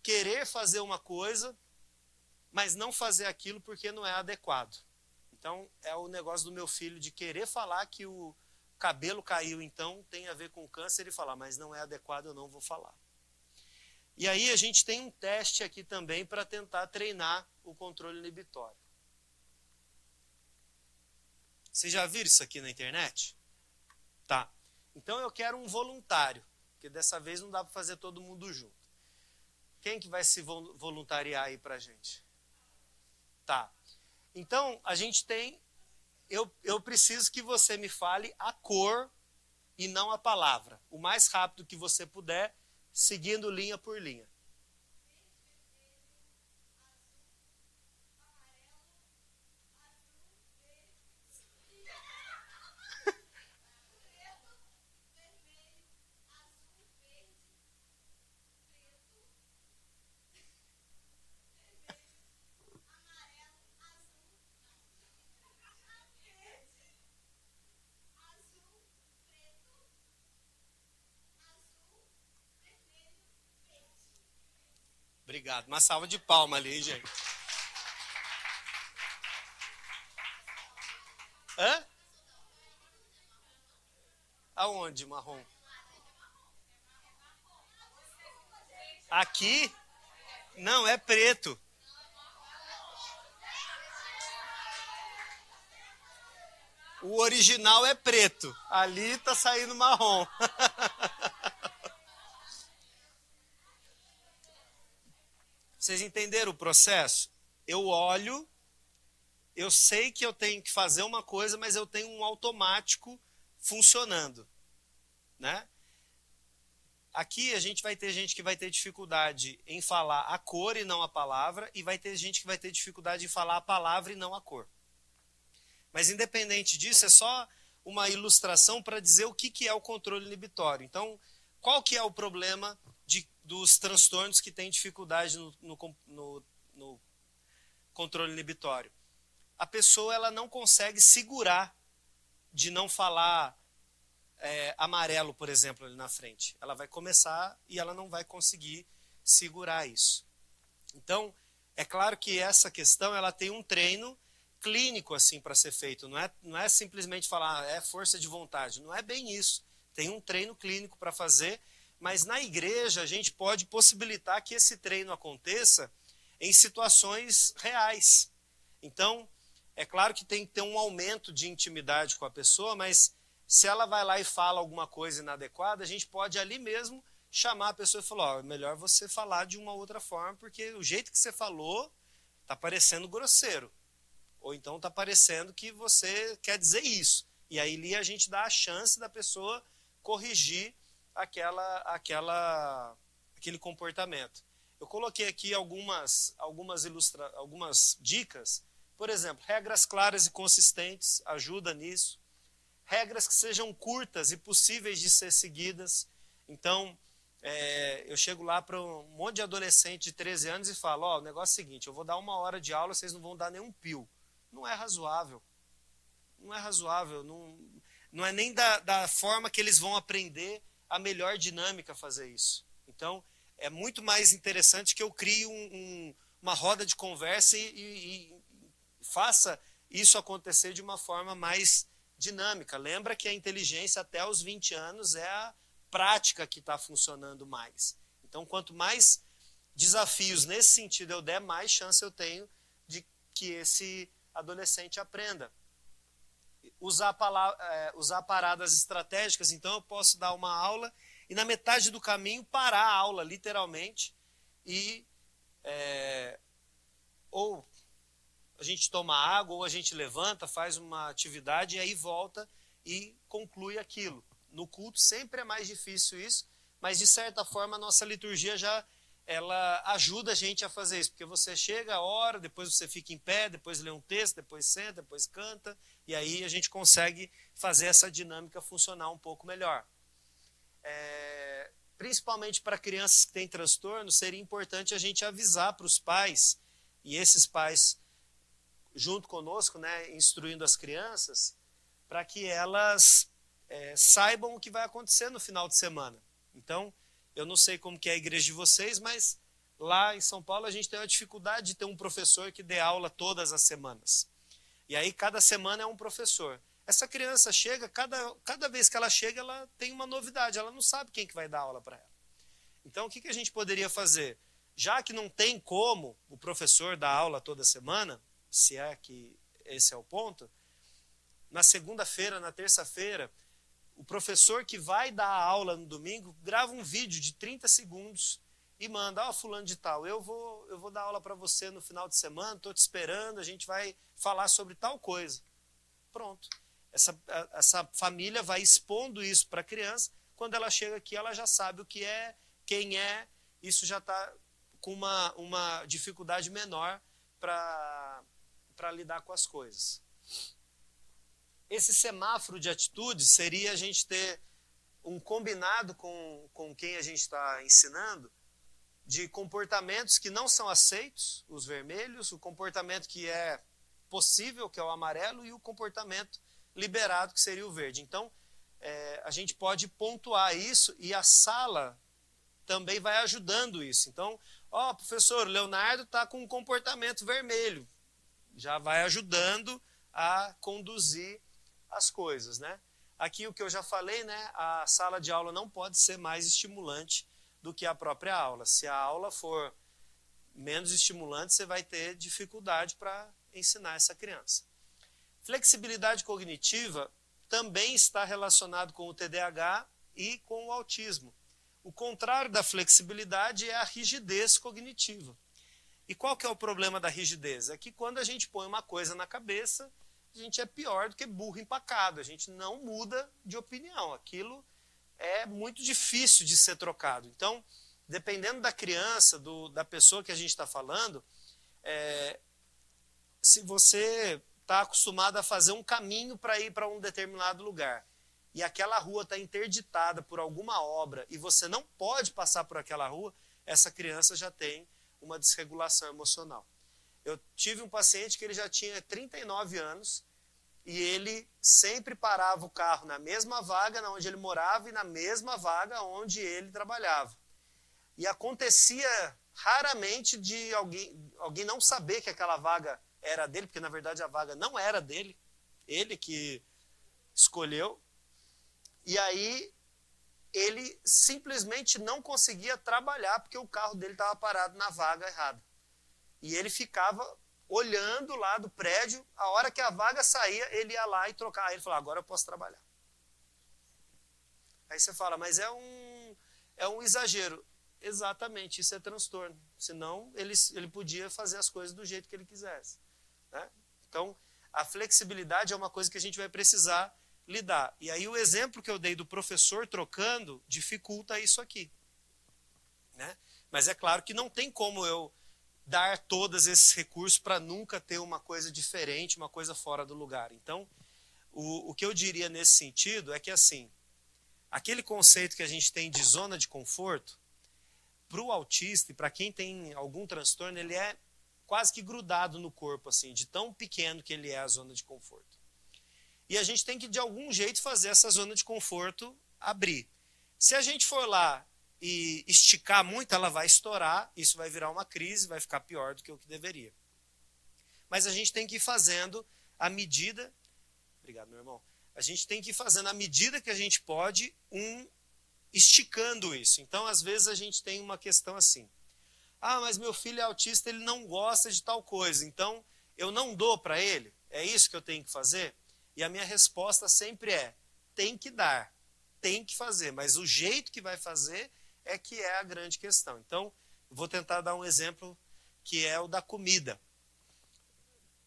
querer fazer uma coisa, mas não fazer aquilo porque não é adequado. Então, é o negócio do meu filho de querer falar que o cabelo caiu, então tem a ver com câncer, e falar, mas não é adequado, eu não vou falar. E aí a gente tem um teste aqui também para tentar treinar o controle inibitório. Vocês já viram isso aqui na internet? Tá. Então eu quero um voluntário, porque dessa vez não dá para fazer todo mundo junto. Quem que vai se voluntariar aí para a gente? Tá. Então a gente tem... Eu preciso que você me fale a cor e não a palavra. O mais rápido que você puder, seguindo linha por linha. Obrigado. Uma salva de palmas ali, gente. Hã? Aonde, marrom? Aqui? Não, é preto. O original é preto. Ali tá saindo marrom. Vocês entenderam o processo? Eu olho, eu sei que eu tenho que fazer uma coisa, mas eu tenho um automático funcionando, né? Aqui a gente vai ter gente que vai ter dificuldade em falar a cor e não a palavra, e vai ter gente que vai ter dificuldade em falar a palavra e não a cor. Mas independente disso, é só uma ilustração para dizer o que é o controle inibitório. Então, qual que é o problema dos transtornos que têm dificuldade no controle inibitório? A pessoa ela não consegue segurar de não falar amarelo, por exemplo, ali na frente. Ela vai começar e ela não vai conseguir segurar isso. Então, é claro que essa questão ela tem um treino clínico assim para ser feito. Não é simplesmente falar é força de vontade. Não é bem isso. Tem um treino clínico para fazer, mas na igreja a gente pode possibilitar que esse treino aconteça em situações reais. Então, é claro que tem que ter um aumento de intimidade com a pessoa, mas se ela vai lá e fala alguma coisa inadequada, a gente pode ali mesmo chamar a pessoa e falar, é melhor você falar de uma outra forma, porque o jeito que você falou está parecendo grosseiro. Ou então está parecendo que você quer dizer isso. E aí ali a gente dá a chance da pessoa corrigir aquele comportamento. Eu coloquei aqui algumas dicas. Por exemplo, regras claras e consistentes, ajuda nisso. Regras que sejam curtas e possíveis de ser seguidas. Então, eu chego lá para um monte de adolescente de 13 anos e falo, o negócio é o seguinte, eu vou dar 1 hora de aula, vocês não vão dar nenhum pio. Não é razoável. Não é razoável. Não é nem da forma que eles vão aprender a melhor dinâmica fazer isso. Então, é muito mais interessante que eu crie uma roda de conversa e faça isso acontecer de uma forma mais dinâmica. Lembra que a inteligência até os 20 anos é a prática que está funcionando mais. Então, quanto mais desafios nesse sentido eu der, mais chance eu tenho de que esse adolescente aprenda. Usar paradas estratégicas, então eu posso dar uma aula e na metade do caminho parar a aula, literalmente, e ou a gente toma água, ou a gente levanta, faz uma atividade e aí volta e conclui aquilo. No culto sempre é mais difícil isso, mas de certa forma a nossa liturgia ela ajuda a gente a fazer isso, porque você chega, ora, depois você fica em pé, depois lê um texto, depois senta, depois canta, e aí a gente consegue fazer essa dinâmica funcionar um pouco melhor. principalmente para crianças que têm transtorno, seria importante a gente avisar para os pais, e esses pais, junto conosco, né, instruindo as crianças, para que elas saibam o que vai acontecer no final de semana. Então, eu não sei como que é a igreja de vocês, mas lá em São Paulo a gente tem a dificuldade de ter um professor que dê aula todas as semanas. E aí cada semana é um professor. Essa criança chega, cada vez que ela chega, ela tem uma novidade, ela não sabe quem que vai dar aula para ela. Então, o que a gente poderia fazer? Já que não tem como o professor dar aula toda semana, se é que esse é o ponto, na segunda-feira, na terça-feira, o professor que vai dar a aula no domingo grava um vídeo de 30 segundos e manda, fulano de tal, eu vou dar aula para você no final de semana, estou te esperando, a gente vai falar sobre tal coisa. Pronto. Essa família vai expondo isso para a criança, quando ela chega aqui ela já sabe o que é, quem é, isso já está com uma dificuldade menor para lidar com as coisas. Esse semáforo de atitudes seria a gente ter um combinado com quem a gente está ensinando de comportamentos que não são aceitos, os vermelhos, o comportamento que é possível, que é o amarelo, e o comportamento liberado, que seria o verde. Então, a gente pode pontuar isso e a sala também vai ajudando isso. Então, professor, o Leonardo está com um comportamento vermelho. Já vai ajudando a conduzir as coisas, né? Aqui o que eu já falei, né? A sala de aula não pode ser mais estimulante do que a própria aula. Se a aula for menos estimulante, você vai ter dificuldade para ensinar essa criança. Flexibilidade cognitiva também está relacionado com o TDAH e com o autismo. O contrário da flexibilidade é a rigidez cognitiva. E qual que é o problema da rigidez? É que quando a gente põe uma coisa na cabeça, a gente é pior do que burro empacado. A gente não muda de opinião. Aquilo é muito difícil de ser trocado. Então, dependendo da criança, da pessoa que a gente está falando, se você está acostumado a fazer um caminho para ir para um determinado lugar e aquela rua está interditada por alguma obra e você não pode passar por aquela rua, essa criança já tem uma desregulação emocional. Eu tive um paciente que ele já tinha 39 anos e ele sempre parava o carro na mesma vaga onde ele morava e na mesma vaga onde ele trabalhava. E acontecia raramente de alguém não saber que aquela vaga era dele, porque na verdade a vaga não era dele, ele que escolheu. E aí ele simplesmente não conseguia trabalhar porque o carro dele estava parado na vaga errada. E ele ficava olhando lá do prédio, a hora que a vaga saía, ele ia lá e trocava. Aí ele falou, agora eu posso trabalhar. Aí você fala, mas é um exagero. Exatamente, isso é transtorno. Senão ele podia fazer as coisas do jeito que ele quisesse. Né? Então, a flexibilidade é uma coisa que a gente vai precisar lidar. E aí o exemplo que eu dei do professor trocando dificulta isso aqui. Né? Mas é claro que não tem como eu dar todos esses recursos para nunca ter uma coisa diferente, uma coisa fora do lugar. Então, o que eu diria nesse sentido é que, assim, aquele conceito que a gente tem de zona de conforto, para o autista e para quem tem algum transtorno, ele é quase que grudado no corpo, assim, de tão pequeno que ele é a zona de conforto. E a gente tem que, de algum jeito, fazer essa zona de conforto abrir. Se a gente for lá e esticar muito, ela vai estourar, isso vai virar uma crise, vai ficar pior do que o que deveria. Mas a gente tem que ir fazendo à medida... Obrigado, meu irmão. A gente tem que ir fazendo à medida que a gente pode, esticando isso. Então, às vezes, a gente tem uma questão assim. Mas meu filho é autista, ele não gosta de tal coisa, então eu não dou para ele? É isso que eu tenho que fazer? E a minha resposta sempre é, tem que dar, tem que fazer, mas o jeito que vai fazer é que é a grande questão. Então, vou tentar dar um exemplo que é o da comida.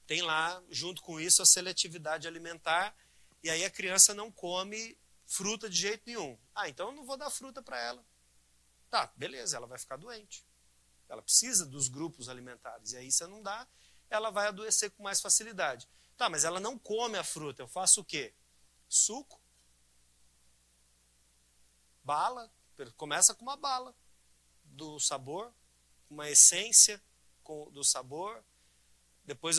Tem lá, junto com isso, a seletividade alimentar, e aí a criança não come fruta de jeito nenhum. Então eu não vou dar fruta para ela. Tá, beleza, ela vai ficar doente. Ela precisa dos grupos alimentares, e aí você não dá, ela vai adoecer com mais facilidade. Tá, mas ela não come a fruta, eu faço o quê? Suco? Bala? Começa com uma bala do sabor, uma essência do sabor, depois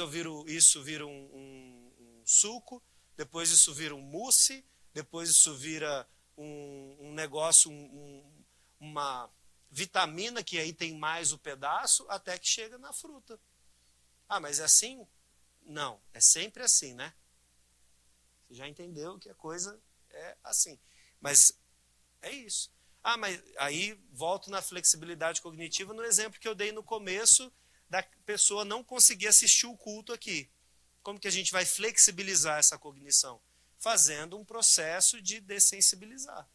isso vira um suco, depois isso vira um mousse, depois isso vira um negócio, uma vitamina que aí tem mais o pedaço, até que chega na fruta. Ah, mas é assim? Não, é sempre assim, né? Você já entendeu que a coisa é assim. Mas é isso. Ah, mas aí volto na flexibilidade cognitiva no exemplo que eu dei no começo da pessoa não conseguir assistir o culto aqui. Como que a gente vai flexibilizar essa cognição? Fazendo um processo de dessensibilizar.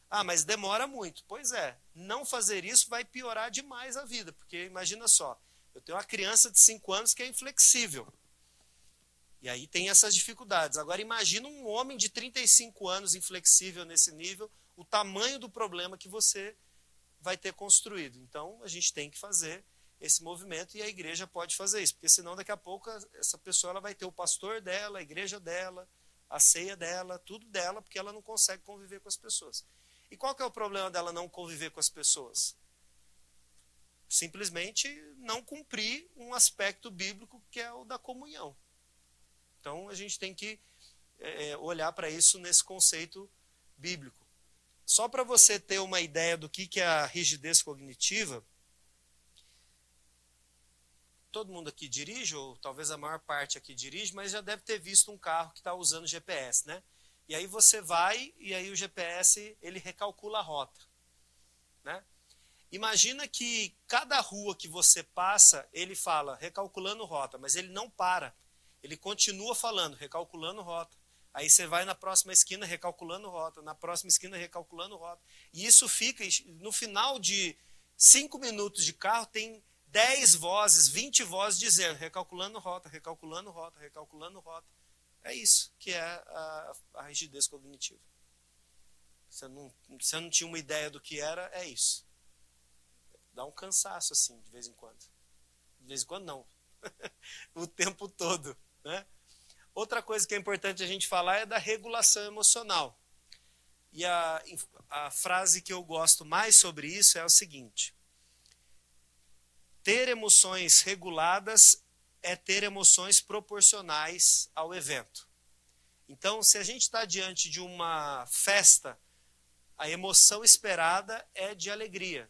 Ah, mas demora muito. Pois é, não fazer isso vai piorar demais a vida, porque imagina só, eu tenho uma criança de 5 anos que é inflexível. E aí tem essas dificuldades. Agora imagina um homem de 35 anos inflexível nesse nível, o tamanho do problema que você vai ter construído. Então a gente tem que fazer esse movimento e a igreja pode fazer isso, porque senão daqui a pouco essa pessoa ela vai ter o pastor dela, a igreja dela, a ceia dela, tudo dela, porque ela não consegue conviver com as pessoas. E qual que é o problema dela não conviver com as pessoas? Simplesmente não cumprir um aspecto bíblico que é o da comunhão. Então a gente tem que olhar para isso nesse conceito bíblico. Só para você ter uma ideia do que é a rigidez cognitiva, todo mundo aqui dirige, ou talvez a maior parte aqui dirige, mas já deve ter visto um carro que está usando GPS, né? E aí você vai, e aí o GPS ele recalcula a rota, né? Imagina que cada rua que você passa, ele fala recalculando rota, mas ele não para. Ele continua falando, recalculando rota. Aí você vai na próxima esquina recalculando rota, na próxima esquina recalculando rota. E isso fica, no final de 5 minutos de carro, tem 10 vozes, 20 vozes dizendo recalculando rota, recalculando rota, recalculando rota. É isso que é a rigidez cognitiva. Você não tinha uma ideia do que era, é isso. Dá um cansaço assim, de vez em quando. De vez em quando não. O tempo todo, né? Outra coisa que é importante a gente falar é da regulação emocional. E a frase que eu gosto mais sobre isso é o seguinte: ter emoções reguladas é ter emoções proporcionais ao evento. Então, se a gente está diante de uma festa, a emoção esperada é de alegria.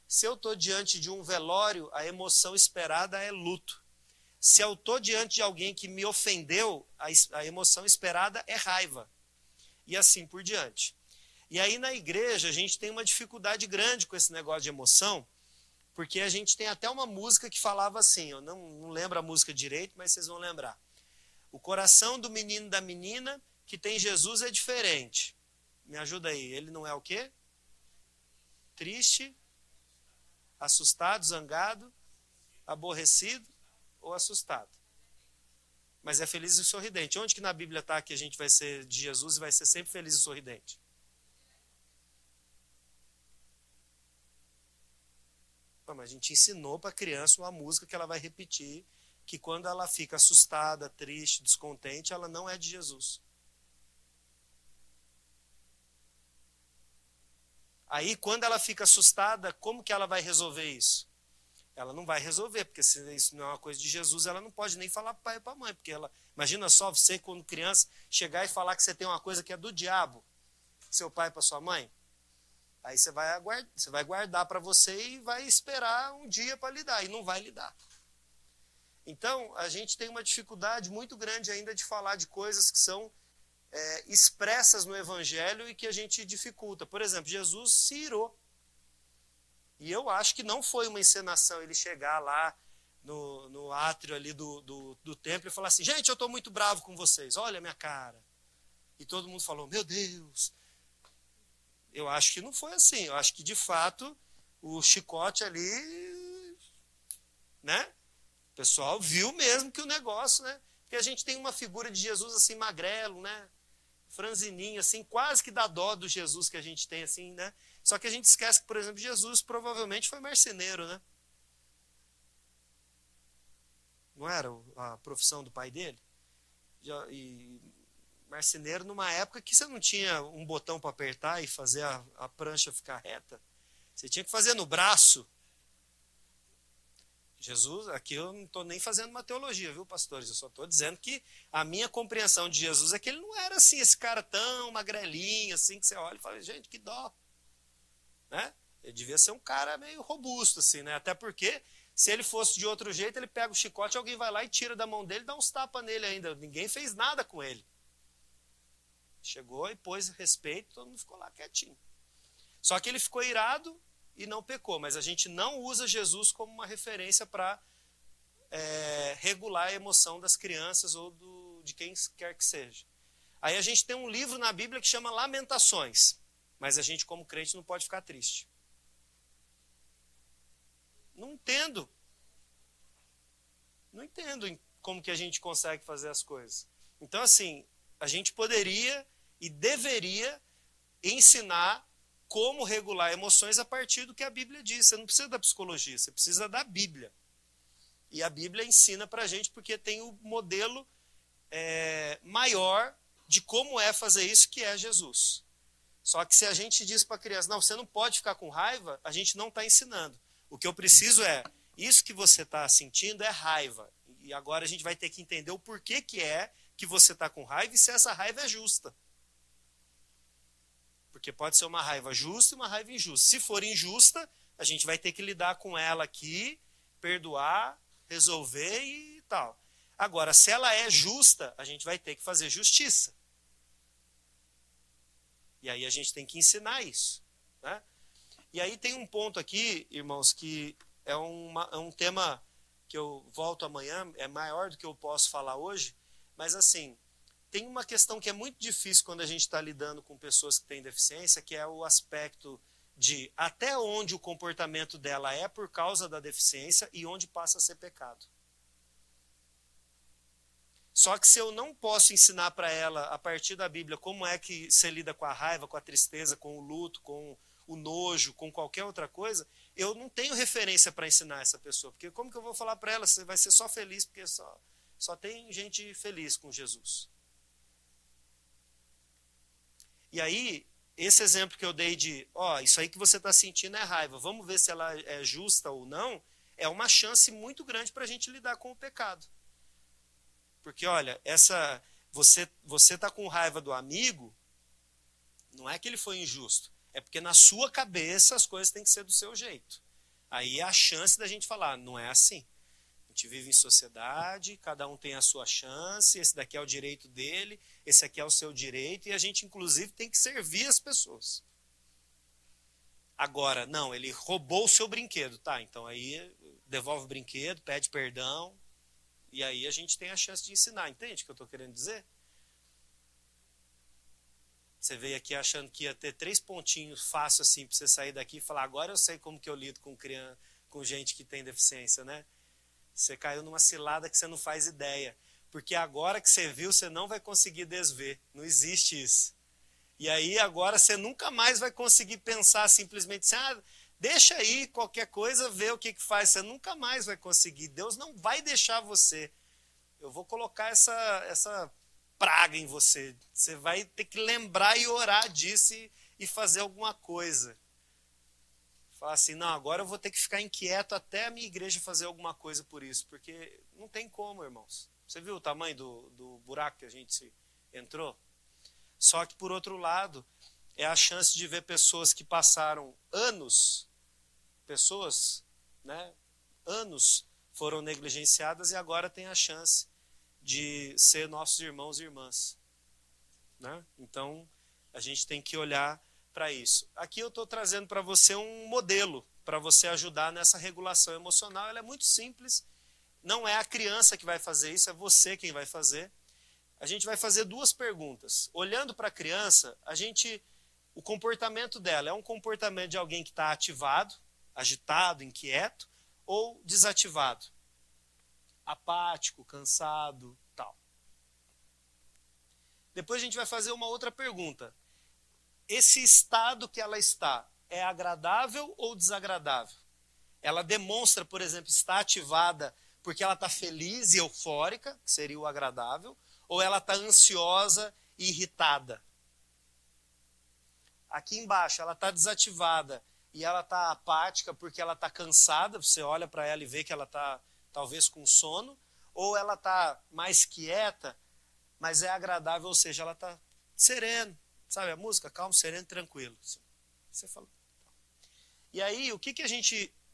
Se eu estou diante de um velório, a emoção esperada é luto. Se eu estou diante de alguém que me ofendeu, a emoção esperada é raiva. E assim por diante. E aí na igreja a gente tem uma dificuldade grande com esse negócio de emoção, porque a gente tem até uma música que falava assim, eu não lembro a música direito, mas vocês vão lembrar. O coração do menino e da menina que tem Jesus é diferente. Me ajuda aí, ele não é o quê? Triste, assustado, zangado, aborrecido ou assustado. Mas é feliz e sorridente. Onde que na Bíblia está que a gente vai ser de Jesus e vai ser sempre feliz e sorridente? Mas a gente ensinou para a criança uma música que ela vai repetir, que quando ela fica assustada, triste, descontente, ela não é de Jesus. Aí, quando ela fica assustada, como que ela vai resolver isso? Ela não vai resolver, porque se isso não é uma coisa de Jesus, ela não pode nem falar para o pai e para a mãe, porque ela, imagina só você, quando criança, chegar e falar que você tem uma coisa que é do diabo, seu pai para sua mãe. Aí você vai guardar para você e vai esperar um dia para lidar, e não vai lidar. Então, a gente tem uma dificuldade muito grande ainda de falar de coisas que são expressas no Evangelho e que a gente dificulta. Por exemplo, Jesus se irou. E eu acho que não foi uma encenação ele chegar lá no átrio ali do templo e falar assim, gente, eu estou muito bravo com vocês, olha a minha cara. E todo mundo falou, meu Deus. Eu acho que não foi assim. Eu acho que, de fato, o chicote ali, né? O pessoal viu mesmo que o negócio, né? Porque a gente tem uma figura de Jesus assim, magrelo, né? Franzininho, assim, quase que dá dó do Jesus que a gente tem, assim, né? Só que a gente esquece que, por exemplo, Jesus provavelmente foi marceneiro, né? Não era a profissão do pai dele? E marceneiro numa época que você não tinha um botão para apertar e fazer a prancha ficar reta. Você tinha que fazer no braço. Jesus, aqui eu não estou nem fazendo uma teologia, viu, pastores? Eu só estou dizendo que a minha compreensão de Jesus é que ele não era assim, esse cara tão magrelinho, assim, que você olha e fala, gente, que dó. Né? Ele devia ser um cara meio robusto, assim, né? Até porque, se ele fosse de outro jeito, ele pega o chicote, alguém vai lá e tira da mão dele e dá uns tapas nele ainda. Ninguém fez nada com ele. Chegou e pôs respeito, todo mundo ficou lá quietinho. Só que ele ficou irado e não pecou, mas a gente não usa Jesus como uma referência para regular a emoção das crianças ou de quem quer que seja. Aí a gente tem um livro na Bíblia que chama Lamentações, mas a gente como crente não pode ficar triste. Não entendo como que a gente consegue fazer as coisas. Então assim, a gente poderia e deveria ensinar como regular emoções a partir do que a Bíblia diz. Você não precisa da psicologia, você precisa da Bíblia. E a Bíblia ensina para a gente porque tem o modelo maior de como é fazer isso, que é Jesus. Só que se a gente diz para a criança, não, você não pode ficar com raiva, a gente não está ensinando. O que eu preciso isso que você está sentindo é raiva. E agora a gente vai ter que entender o porquê que é que você está com raiva e se essa raiva é justa. Porque pode ser uma raiva justa e uma raiva injusta. Se for injusta, a gente vai ter que lidar com ela aqui, perdoar, resolver e tal. Agora, se ela é justa, a gente vai ter que fazer justiça. E aí a gente tem que ensinar isso. Né? E aí tem um ponto aqui, irmãos, que é um tema que eu volto amanhã, é maior do que eu posso falar hoje, mas assim, tem uma questão que é muito difícil quando a gente está lidando com pessoas que têm deficiência, que é o aspecto de até onde o comportamento dela é por causa da deficiência e onde passa a ser pecado. Só que se eu não posso ensinar para ela, a partir da Bíblia, como é que você lida com a raiva, com a tristeza, com o luto, com o nojo, com qualquer outra coisa, eu não tenho referência para ensinar essa pessoa. Porque como que eu vou falar para ela, você vai ser só feliz, porque só tem gente feliz com Jesus. E aí, esse exemplo que eu dei de, isso aí que você está sentindo é raiva, vamos ver se ela é justa ou não, é uma chance muito grande para a gente lidar com o pecado. Porque, olha, você está com raiva do amigo, não é que ele foi injusto, é porque na sua cabeça as coisas têm que ser do seu jeito. Aí é a chance da gente falar, não é assim. A gente vive em sociedade, cada um tem a sua chance, esse daqui é o direito dele, esse aqui é o seu direito, e a gente, inclusive, tem que servir as pessoas. Agora, não, ele roubou o seu brinquedo, tá? Então aí devolve o brinquedo, pede perdão, e aí a gente tem a chance de ensinar, entende o que eu estou querendo dizer? Você veio aqui achando que ia ter 3 pontinhos fácil assim para você sair daqui e falar, agora eu sei como que eu lido com gente que tem deficiência, né? Você caiu numa cilada que você não faz ideia. Porque agora que você viu, você não vai conseguir desver. Não existe isso. E aí agora você nunca mais vai conseguir pensar simplesmente assim, deixa aí qualquer coisa, ver o que faz. Você nunca mais vai conseguir. Deus não vai deixar você. Eu vou colocar essa praga em você. Você vai ter que lembrar e orar disso e fazer alguma coisa. Falar assim, não, agora eu vou ter que ficar inquieto até a minha igreja fazer alguma coisa por isso, porque não tem como, irmãos. Você viu o tamanho do buraco que a gente entrou? Só que, por outro lado, é a chance de ver pessoas que passaram anos, anos foram negligenciadas e agora tem a chance de ser nossos irmãos e irmãs. Né? Então, a gente tem que olhar para isso. Aqui eu estou trazendo para você um modelo para você ajudar nessa regulação emocional. Ela é muito simples. Não é a criança que vai fazer isso, é você quem vai fazer. A gente vai fazer 2 perguntas. Olhando para a criança, o comportamento dela é um comportamento de alguém que está ativado, agitado, inquieto, ou desativado? Apático, cansado, tal. Depois a gente vai fazer uma outra pergunta. Esse estado que ela está é agradável ou desagradável? Ela demonstra, por exemplo, estar ativada porque ela está feliz e eufórica, que seria o agradável, ou ela está ansiosa irritada. Aqui embaixo ela está desativada e ela está apática porque ela está cansada, você olha para ela e vê que ela está talvez com sono, ou ela está mais quieta, mas é agradável, ou seja, ela está sereno, sabe a música? Calmo, sereno, tranquilo. Você fala. E aí,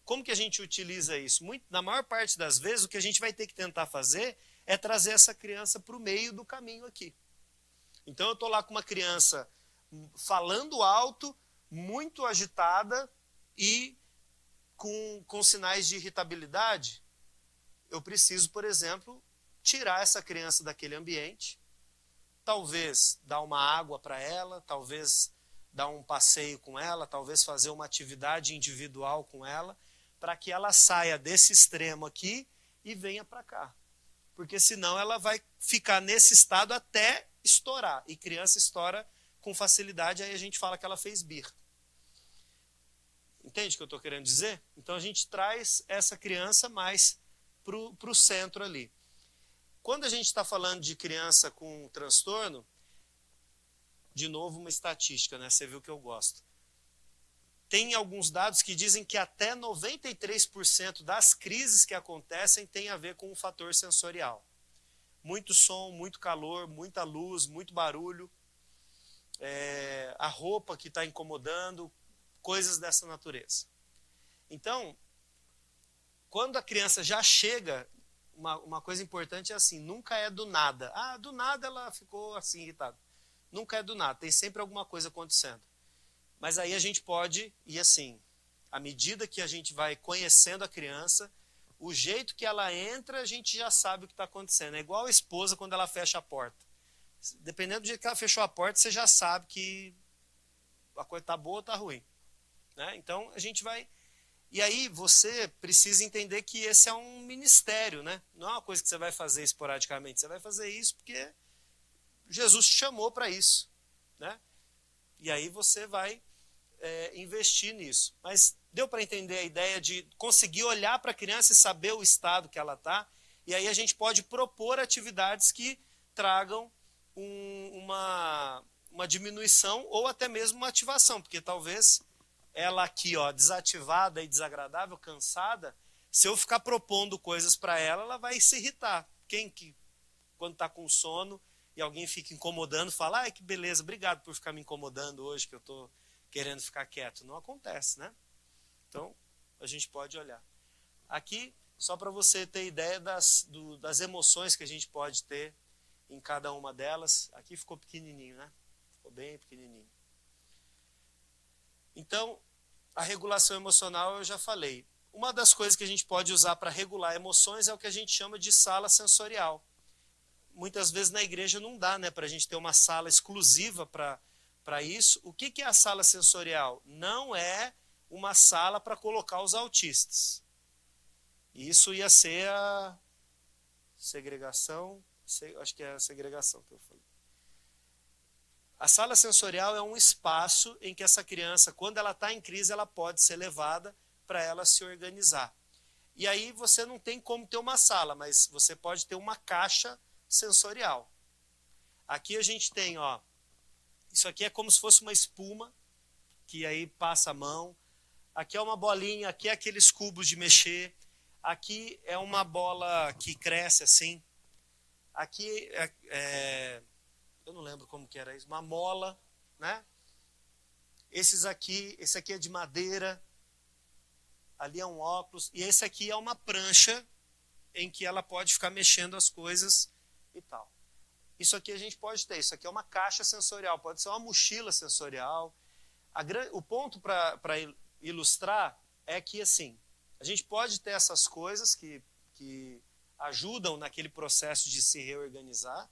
como que a gente utiliza isso? Na maior parte das vezes, o que a gente vai ter que tentar fazer é trazer essa criança para o meio do caminho aqui. Então, eu estou lá com uma criança falando alto, muito agitada e com sinais de irritabilidade. Eu preciso, por exemplo, tirar essa criança daquele ambiente, talvez dar uma água para ela, talvez dar um passeio com ela, talvez fazer uma atividade individual com ela, para que ela saia desse extremo aqui e venha para cá. Porque senão ela vai ficar nesse estado até estourar. E criança estoura com facilidade, aí a gente fala que ela fez birra. Entende o que eu estou querendo dizer? Então a gente traz essa criança mais para o centro ali. Quando a gente está falando de criança com transtorno, de novo uma estatística, né? Você viu que eu gosto. Tem alguns dados que dizem que até 93% das crises que acontecem tem a ver com o fator sensorial. Muito som, muito calor, muita luz, muito barulho, a roupa que está incomodando, coisas dessa natureza. Então, quando a criança já chega, uma coisa importante é assim, nunca é do nada. Ah, do nada ela ficou assim irritada. Nunca é do nada, tem sempre alguma coisa acontecendo. Mas aí a gente pode ir assim, à medida que a gente vai conhecendo a criança, o jeito que ela entra, a gente já sabe o que está acontecendo. É igual a esposa quando ela fecha a porta. Dependendo do jeito que ela fechou a porta, você já sabe que a coisa está boa ou está ruim. Né? Então a gente vai... E aí você precisa entender que esse é um ministério, né? Não é uma coisa que você vai fazer esporadicamente. Você vai fazer isso porque Jesus te chamou para isso, né? E aí você vai investir nisso. Mas deu para entender a ideia de conseguir olhar para a criança e saber o estado que ela está. E aí a gente pode propor atividades que tragam uma diminuição ou até mesmo uma ativação, porque talvez ela aqui, ó, desativada e desagradável, cansada, se eu ficar propondo coisas para ela, ela vai se irritar. Quem que, quando está com sono e alguém fica incomodando, fala, ai, que beleza, obrigado por ficar me incomodando hoje, que eu estou querendo ficar quieto. Não acontece, né? Então, a gente pode olhar. Aqui, só para você ter ideia das emoções que a gente pode ter em cada uma delas. Aqui ficou pequenininho, né? Ficou bem pequenininho. Então, a regulação emocional eu já falei. Uma das coisas que a gente pode usar para regular emoções é o que a gente chama de sala sensorial. Muitas vezes na igreja não dá, né, para a gente ter uma sala exclusiva para isso. O que é a sala sensorial? Não é uma sala para colocar os autistas. Isso ia ser a segregação, acho que é a segregação que eu falei. A sala sensorial é um espaço em que essa criança, quando ela está em crise, ela pode ser levada para ela se organizar. E aí você não tem como ter uma sala, mas você pode ter uma caixa sensorial. Aqui a gente tem, ó, isso aqui é como se fosse uma espuma, que aí passa a mão. Aqui é uma bolinha, aqui é aqueles cubos de mexer. Aqui é uma bola que cresce assim. Aqui eu não lembro como que era isso, uma mola, né? Esse aqui é de madeira, ali é um óculos, e esse aqui é uma prancha em que ela pode ficar mexendo as coisas e tal. Isso aqui a gente pode ter, isso aqui é uma caixa sensorial, pode ser uma mochila sensorial. O ponto para ilustrar é que, assim, a gente pode ter essas coisas que ajudam naquele processo de se reorganizar,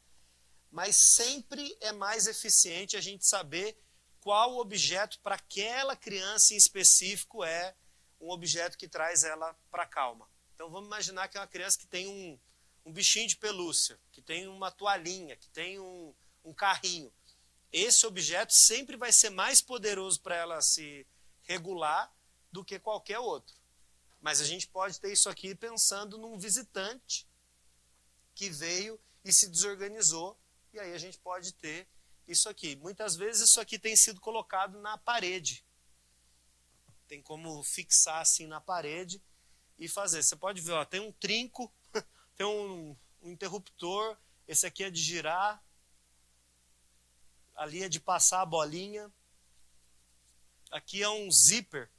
mas sempre é mais eficiente a gente saber qual objeto para aquela criança em específico é um objeto que traz ela para a calma. Então vamos imaginar que é uma criança que tem um bichinho de pelúcia, que tem uma toalhinha, que tem um carrinho. Esse objeto sempre vai ser mais poderoso para ela se regular do que qualquer outro. Mas a gente pode ter isso aqui pensando num visitante que veio e se desorganizou. E aí a gente pode ter isso aqui. Muitas vezes isso aqui tem sido colocado na parede. Tem como fixar assim na parede e fazer. Você pode ver, ó, tem um trinco, tem um interruptor, esse aqui é de girar, ali é de passar a bolinha, aqui é um zíper,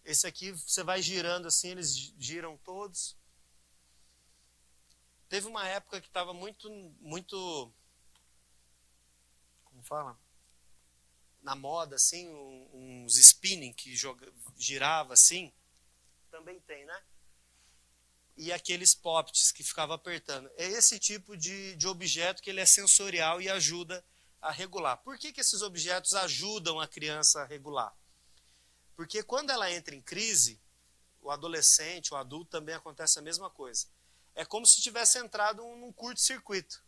esse aqui você vai girando assim, eles giram todos. Teve uma época que estava muito, como fala? Na moda, assim, uns spinning que girava assim, também tem, né? E aqueles pops que ficava apertando. É esse tipo de objeto que ele é sensorial e ajuda a regular. Por que esses objetos ajudam a criança a regular? Porque quando ela entra em crise, o adolescente, o adulto também acontece a mesma coisa. É como se tivesse entrado num curto-circuito.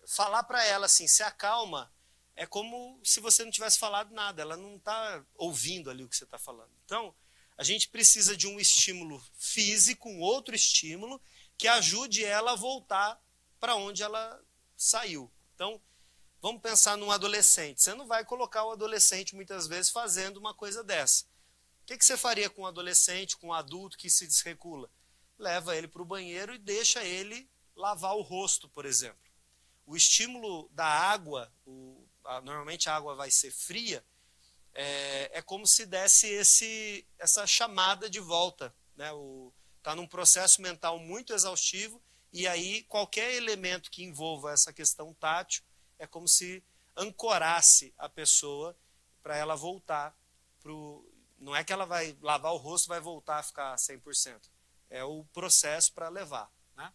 Falar para ela assim, se acalma, é como se você não tivesse falado nada. Ela não está ouvindo ali o que você está falando. Então, a gente precisa de um estímulo físico, um outro estímulo, que ajude ela a voltar para onde ela saiu. Então, vamos pensar num adolescente. Você não vai colocar o adolescente, muitas vezes, fazendo uma coisa dessa. O que você faria com um adolescente, com um adulto que se desregula? Leva ele para o banheiro e deixa ele lavar o rosto, por exemplo. O estímulo da água, normalmente a água vai ser fria, é como se desse essa chamada de volta, né? Tá num processo mental muito exaustivo, e aí qualquer elemento que envolva essa questão tátil é como se ancorasse a pessoa para ela voltar não é que ela vai lavar o rosto e vai voltar a ficar 100%. É o processo para levar, né?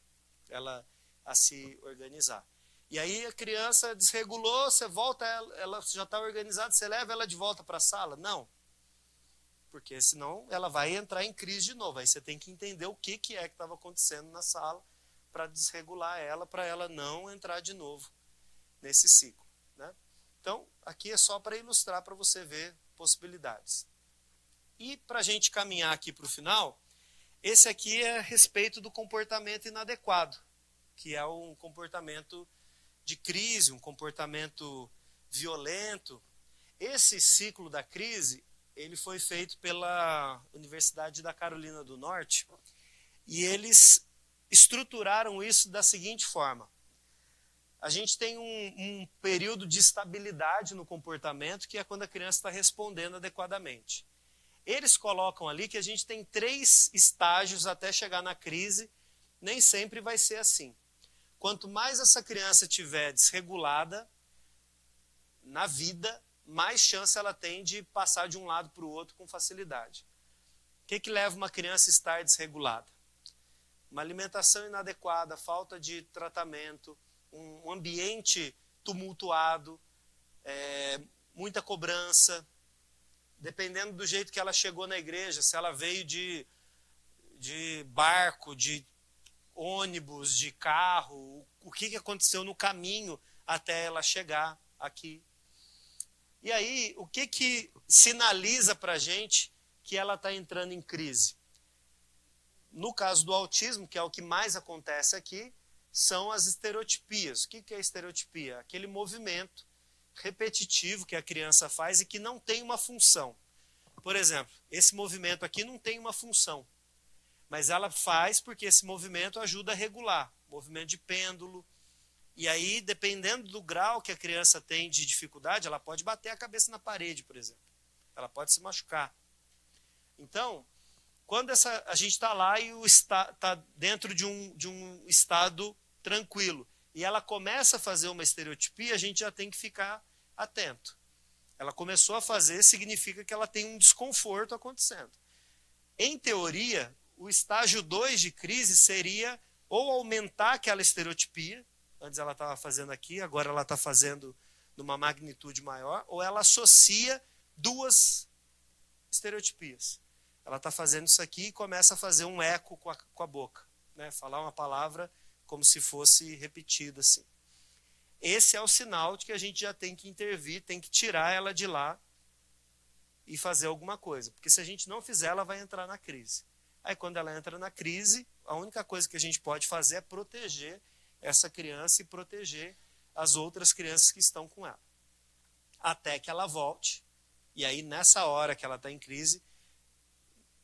Ela a se organizar. E aí a criança desregulou, você volta, ela já está organizada, você leva ela de volta para a sala? Não. Porque senão ela vai entrar em crise de novo. Aí você tem que entender o que é que estava acontecendo na sala para desregular ela, para ela não entrar de novo nesse ciclo, né? Então, aqui é só para ilustrar, para você ver possibilidades. E para a gente caminhar aqui para o final, esse aqui é a respeito do comportamento inadequado, que é um comportamento de crise, um comportamento violento. Esse ciclo da crise, ele foi feito pela Universidade da Carolina do Norte, e eles estruturaram isso da seguinte forma. A gente tem um período de estabilidade no comportamento, que é quando a criança está respondendo adequadamente. Eles colocam ali que a gente tem 3 estágios até chegar na crise, nem sempre vai ser assim. Quanto mais essa criança estiver desregulada na vida, mais chance ela tem de passar de um lado para o outro com facilidade. O que leva uma criança a estar desregulada? Uma alimentação inadequada, falta de tratamento, um ambiente tumultuado, muita cobrança. Dependendo do jeito que ela chegou na igreja, se ela veio de barco, de ônibus, de carro, o que aconteceu no caminho até ela chegar aqui. E aí, o que sinaliza para a gente que ela está entrando em crise? No caso do autismo, que é o que mais acontece aqui, são as estereotipias. O que é estereotipia? Aquele movimento repetitivo que a criança faz e que não tem uma função. Por exemplo, esse movimento aqui não tem uma função, mas ela faz porque esse movimento ajuda a regular, movimento de pêndulo. E aí, dependendo do grau que a criança tem de dificuldade, ela pode bater a cabeça na parede, por exemplo. Ela pode se machucar. Então, quando a gente está lá e está dentro de um estado tranquilo, e ela começa a fazer uma estereotipia, a gente já tem que ficar atento. Ela começou a fazer, significa que ela tem um desconforto acontecendo. Em teoria, o estágio 2 de crise seria ou aumentar aquela estereotipia, antes ela estava fazendo aqui, agora ela está fazendo numa magnitude maior, ou ela associa 2 estereotipias. Ela está fazendo isso aqui e começa a fazer um eco com a boca, né? Falar uma palavra como se fosse repetida assim. Esse é o sinal de que a gente já tem que intervir, tem que tirar ela de lá e fazer alguma coisa. Porque se a gente não fizer, ela vai entrar na crise. Aí quando ela entra na crise, a única coisa que a gente pode fazer é proteger essa criança e proteger as outras crianças que estão com ela. Até que ela volte, e aí nessa hora que ela está em crise,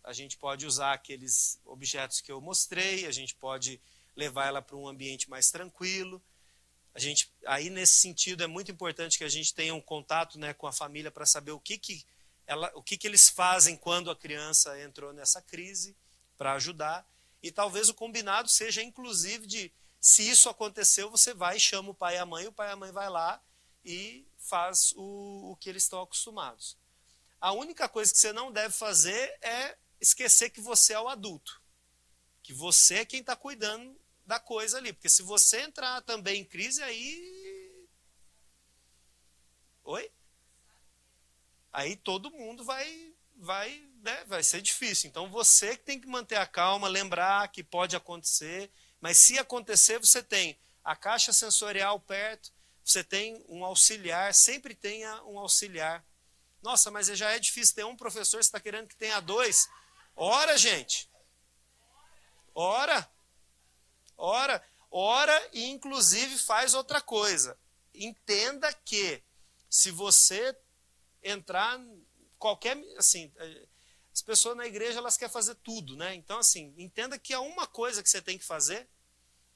a gente pode usar aqueles objetos que eu mostrei, a gente pode levar ela para um ambiente mais tranquilo. Aí nesse sentido é muito importante que a gente tenha um contato, né, com a família para saber o que eles fazem quando a criança entrou nessa crise, para ajudar. E talvez o combinado seja inclusive de, se isso aconteceu, você vai e chama o pai e a mãe vai lá e faz o que eles estão acostumados. A única coisa que você não deve fazer é esquecer que você é o adulto, que você é quem está cuidando da coisa ali, porque se você entrar também em crise, aí... Oi? Aí todo mundo né, vai ser difícil. Então você que tem que manter a calma, lembrar que pode acontecer, mas se acontecer, você tem a caixa sensorial perto, você tem um auxiliar, sempre tenha um auxiliar. Nossa, mas já é difícil ter um professor, você está querendo que tenha dois? Ora, gente. Ora e inclusive faz outra coisa. Entenda que se você entrar qualquer, assim, as pessoas na igreja elas querem fazer tudo, né? Então assim, entenda que há uma coisa que você tem que fazer.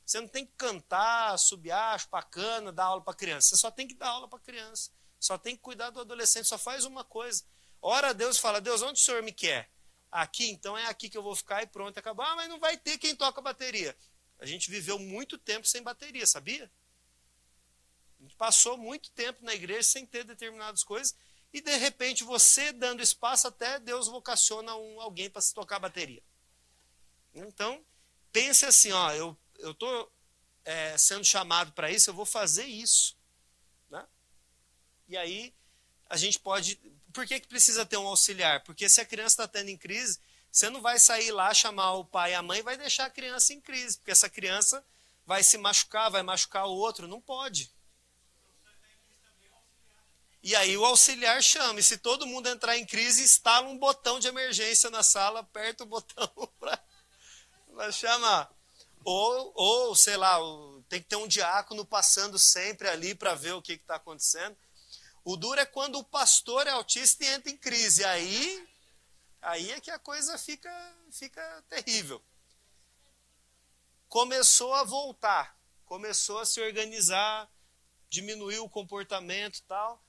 Você não tem que cantar, assobiar, chupar cana, dar aula para criança. Você só tem que dar aula para criança. Só tem que cuidar do adolescente. Só faz uma coisa. Ora a Deus e fala, Deus, onde o Senhor me quer? Aqui, então é aqui que eu vou ficar e pronto, acabou. Ah, mas não vai ter quem toca bateria. A gente viveu muito tempo sem bateria, sabia? A gente passou muito tempo na igreja sem ter determinadas coisas e de repente você dando espaço até Deus vocaciona alguém para se tocar bateria. Então, pense assim, ó, eu estou sendo chamado para isso, eu vou fazer isso. Né? E aí a gente pode... Por que precisa ter um auxiliar? Porque se a criança está tendo em crise, você não vai sair lá, chamar o pai e a mãe e vai deixar a criança em crise, porque essa criança vai se machucar, vai machucar o outro, não pode. E aí o auxiliar chama, e se todo mundo entrar em crise, instala um botão de emergência na sala, aperta o botão para chamar. Ou, sei lá, tem que ter um diácono passando sempre ali para ver o que está acontecendo. O duro é quando o pastor é autista e entra em crise. Aí é que a coisa fica terrível. Começou a voltar, começou a se organizar, diminuiu o comportamento e tal.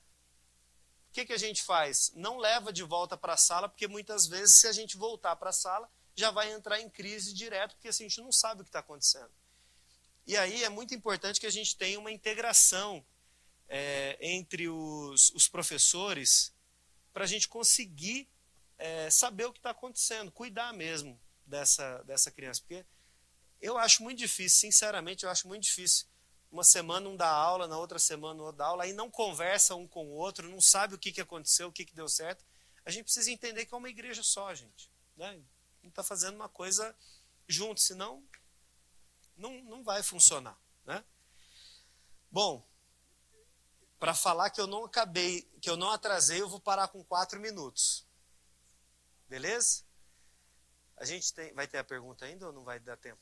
O que a gente faz? Não leva de volta para a sala, porque muitas vezes, se a gente voltar para a sala, já vai entrar em crise direto, porque assim, a gente não sabe o que está acontecendo. E aí é muito importante que a gente tenha uma integração entre os professores para a gente conseguir saber o que está acontecendo, cuidar mesmo dessa criança. Porque eu acho muito difícil, sinceramente, eu acho muito difícil. Uma semana um dá aula, na outra semana o outro dá aula, aí não conversa um com o outro, não sabe o que aconteceu, o que deu certo. A gente precisa entender que é uma igreja só, gente. Né? A gente está fazendo uma coisa junto, senão não vai funcionar. Né? Bom, para falar que eu não acabei, que eu não atrasei, eu vou parar com 4 minutos. Beleza? A gente vai ter a pergunta ainda ou não vai dar tempo?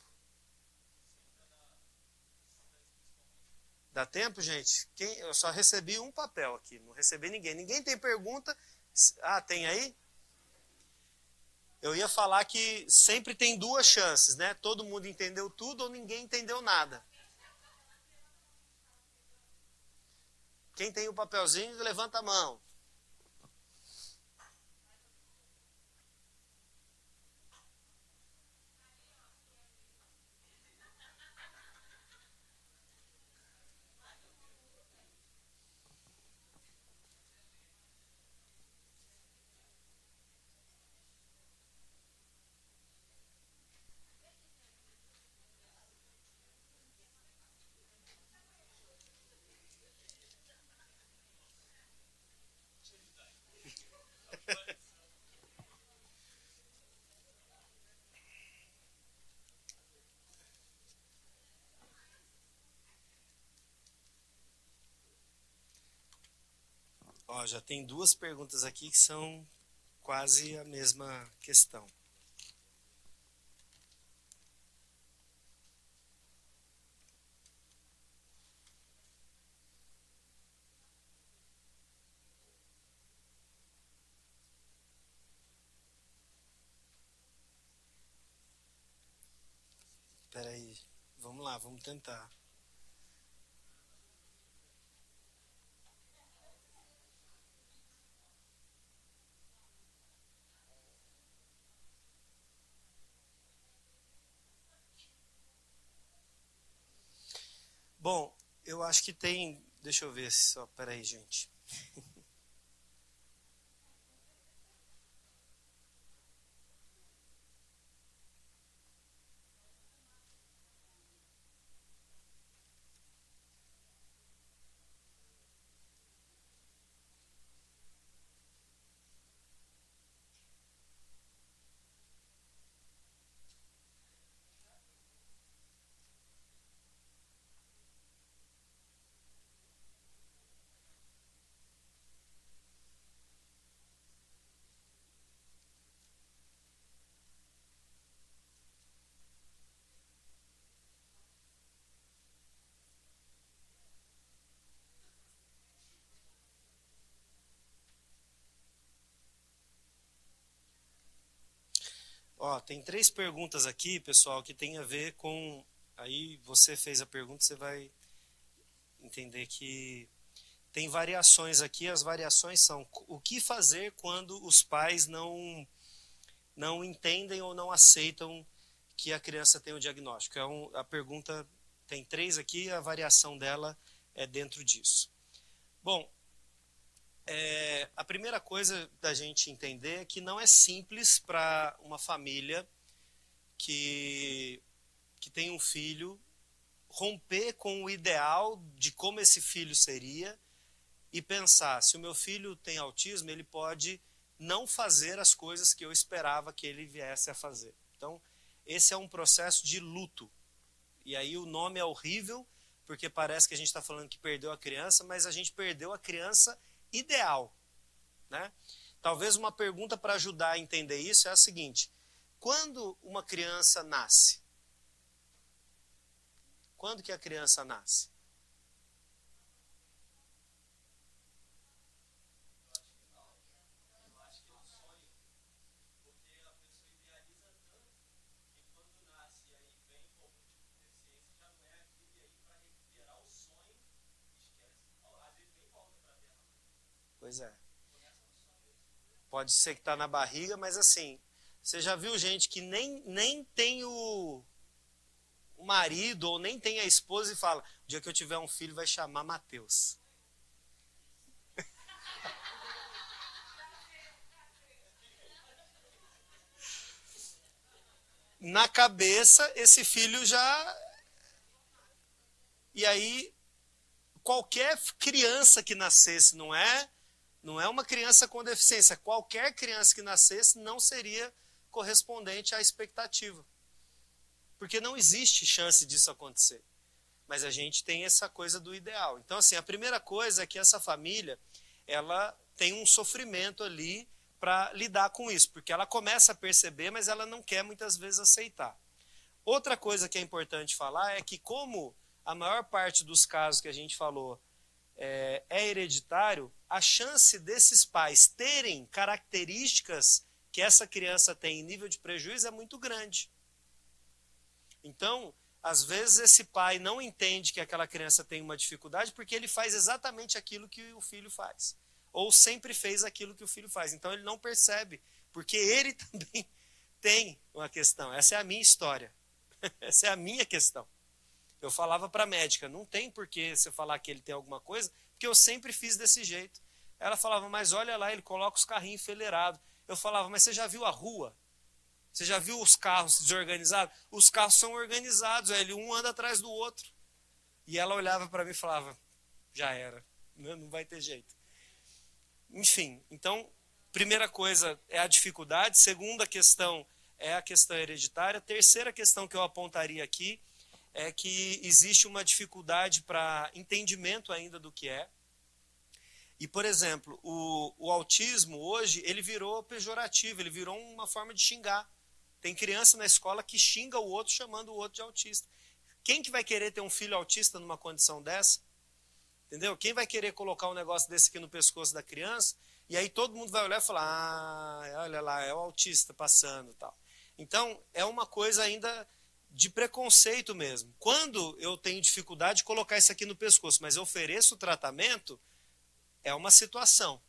Dá tempo, gente? Eu só recebi um papel aqui, não recebi ninguém. Ninguém tem pergunta? Ah, tem aí? Eu ia falar que sempre tem 2 chances, né? Todo mundo entendeu tudo ou ninguém entendeu nada. Quem tem o papelzinho, levanta a mão. Ó, já tem 2 perguntas aqui que são quase a mesma questão. lá, vamos tentar. Bom, eu acho que tem... Deixa eu ver só, peraí, gente. Ó, tem 3 perguntas aqui, pessoal, que tem a ver com... Aí você fez a pergunta, você vai entender que tem variações aqui. As variações são o que fazer quando os pais não entendem ou não aceitam que a criança tem o diagnóstico. A pergunta tem 3 aqui, a variação dela é dentro disso. Bom, a primeira coisa da gente entender é que não é simples para uma família que tem um filho romper com o ideal de como esse filho seria e pensar, se o meu filho tem autismo, ele pode não fazer as coisas que eu esperava que ele viesse a fazer. Então, esse é um processo de luto. E aí o nome é horrível, porque parece que a gente está falando que perdeu a criança, mas a gente perdeu a criança ideal, né? Talvez uma pergunta para ajudar a entender isso é a seguinte: quando uma criança nasce? Quando que a criança nasce? Pois é. Pode ser que está na barriga, mas assim, você já viu gente que nem tem o marido ou nem tem a esposa e fala, o dia que eu tiver um filho vai chamar Mateus. Na cabeça, esse filho já... E aí, qualquer criança que nascesse, não é uma criança com deficiência, qualquer criança que nascesse não seria correspondente à expectativa. Porque não existe chance disso acontecer. Mas a gente tem essa coisa do ideal. Então, assim, a primeira coisa é que essa família, ela tem um sofrimento ali para lidar com isso, porque ela começa a perceber, mas ela não quer muitas vezes aceitar. Outra coisa que é importante falar é que, como a maior parte dos casos que a gente falou é hereditário, a chance desses pais terem características que essa criança tem em nível de prejuízo é muito grande. Então, às vezes esse pai não entende que aquela criança tem uma dificuldade porque ele faz exatamente aquilo que o filho faz. Ou sempre fez aquilo que o filho faz. Então ele não percebe, porque ele também tem uma questão. Essa é a minha história. Essa é a minha questão. Eu falava para a médica, não tem por que você falar que ele tem alguma coisa, porque eu sempre fiz desse jeito. Ela falava, mas olha lá, ele coloca os carrinhos enfileirados. Eu falava, mas você já viu a rua? Você já viu os carros desorganizados? Os carros são organizados, um anda atrás do outro. E ela olhava para mim e falava, já era, não vai ter jeito. Enfim, então, primeira coisa é a dificuldade, segunda questão é a questão hereditária, terceira questão que eu apontaria aqui é que existe uma dificuldade para entendimento ainda do que é. E, por exemplo, o autismo hoje, ele virou pejorativo, ele virou uma forma de xingar. Tem criança na escola que xinga o outro chamando o outro de autista. Quem que vai querer ter um filho autista numa condição dessa? Entendeu? Quem vai querer colocar um negócio desse aqui no pescoço da criança? E aí todo mundo vai olhar e falar, ah, olha lá, é o autista passando e tal. Então, é uma coisa ainda de preconceito mesmo. Quando eu tenho dificuldade de colocar isso aqui no pescoço, mas eu ofereço o tratamento, é uma situação.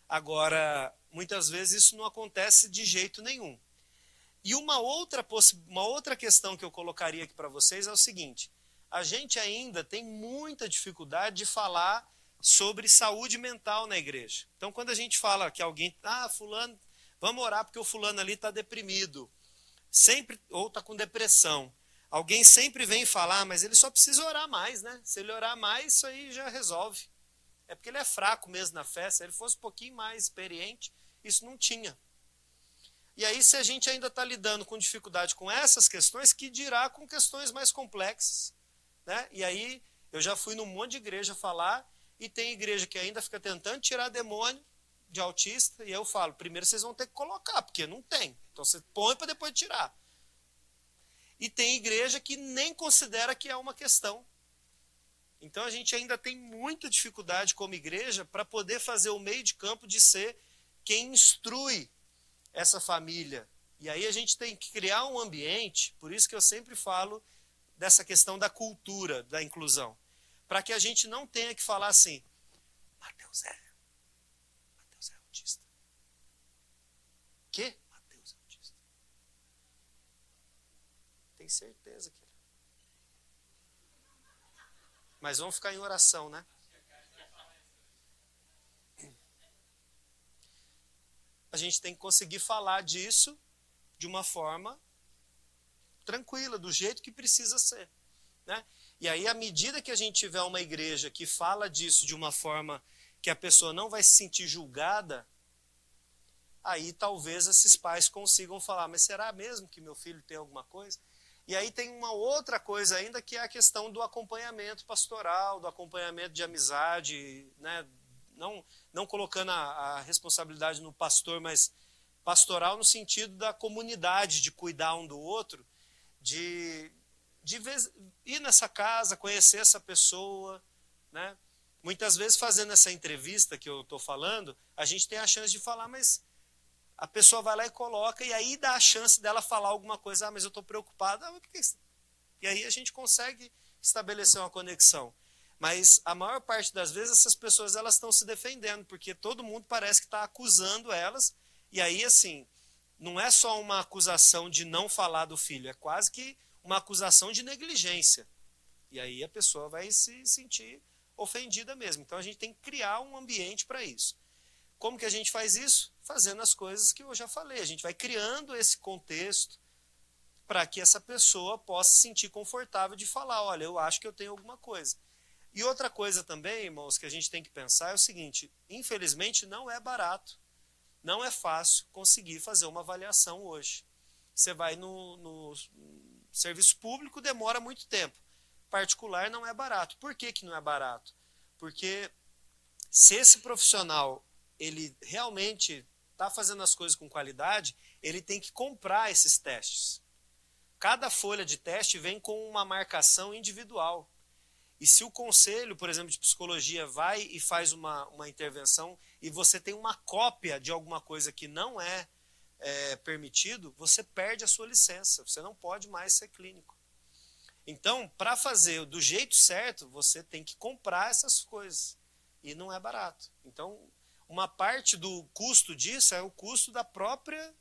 Agora, muitas vezes isso não acontece de jeito nenhum. E uma outra questão que eu colocaria aqui para vocês é o seguinte: a gente ainda tem muita dificuldade de falar sobre saúde mental na igreja. Então, quando a gente fala que alguém, fulano, vamos orar porque o fulano ali está deprimido, sempre, ou está com depressão. Alguém sempre vem falar, mas ele só precisa orar mais, né? Se ele orar mais, isso aí já resolve. É porque ele é fraco mesmo na fé. Se ele fosse um pouquinho mais experiente, isso não tinha. E aí, se a gente ainda está lidando com dificuldade com essas questões, que dirá com questões mais complexas, né? E aí, eu já fui num monte de igreja falar, e tem igreja que ainda fica tentando tirar demônio de autista, e eu falo, primeiro vocês vão ter que colocar, porque não tem. Então você põe para depois tirar. E tem igreja que nem considera que é uma questão. Então a gente ainda tem muita dificuldade como igreja para poder fazer o meio de campo de ser quem instrui essa família. E aí a gente tem que criar um ambiente, por isso que eu sempre falo dessa questão da cultura, da inclusão. Para que a gente não tenha que falar assim, Mateus é autista. Quê? Mateus é autista. Tem certeza que ele é. Mas vamos ficar em oração, né? A gente tem que conseguir falar disso de uma forma tranquila, do jeito que precisa ser, né? E aí, à medida que a gente tiver uma igreja que fala disso de uma forma que a pessoa não vai se sentir julgada, aí talvez esses pais consigam falar, mas será mesmo que meu filho tem alguma coisa? E aí tem uma outra coisa ainda, que é a questão do acompanhamento pastoral, do acompanhamento de amizade, né? Não colocando a responsabilidade no pastor, mas pastoral no sentido da comunidade, de cuidar um do outro, de ir nessa casa, conhecer essa pessoa, né? Muitas vezes, fazendo essa entrevista que eu estou falando, a gente tem a chance de falar, mas a pessoa vai lá e coloca, e aí dá a chance dela falar alguma coisa, mas eu estou preocupada, e aí a gente consegue estabelecer uma conexão. Mas a maior parte das vezes essas pessoas elas estão se defendendo, porque todo mundo parece que está acusando elas, e aí assim, não é só uma acusação de não falar do filho, é quase que uma acusação de negligência. E aí a pessoa vai se sentir ofendida mesmo. Então a gente tem que criar um ambiente para isso. Como que a gente faz isso? Fazendo as coisas que eu já falei. A gente vai criando esse contexto para que essa pessoa possa se sentir confortável de falar, olha, eu acho que eu tenho alguma coisa. E outra coisa também, irmãos, que a gente tem que pensar é o seguinte, infelizmente não é barato, não é fácil conseguir fazer uma avaliação hoje. Você vai no serviço público, demora muito tempo. Particular não é barato. Por que que não é barato? Porque se esse profissional ele realmente está fazendo as coisas com qualidade, ele tem que comprar esses testes. Cada folha de teste vem com uma marcação individual. E se o conselho, por exemplo, de psicologia vai e faz uma intervenção e você tem uma cópia de alguma coisa que não é permitido, você perde a sua licença. Você não pode mais ser clínico. Então, para fazer do jeito certo, você tem que comprar essas coisas. E não é barato. Então, uma parte do custo disso é o custo da própria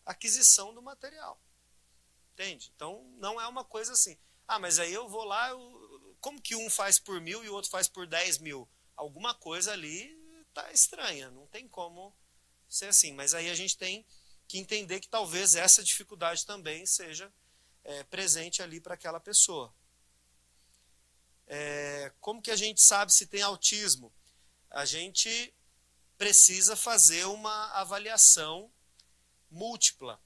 aquisição do material. Entende? Então, não é uma coisa assim. Mas aí eu vou lá, como que um faz por 1.000 e o outro faz por 10.000? Alguma coisa ali está estranha, não tem como ser assim. Mas aí a gente tem que entender que talvez essa dificuldade também seja presente ali para aquela pessoa. Como que a gente sabe se tem autismo? A gente precisa fazer uma avaliação múltipla.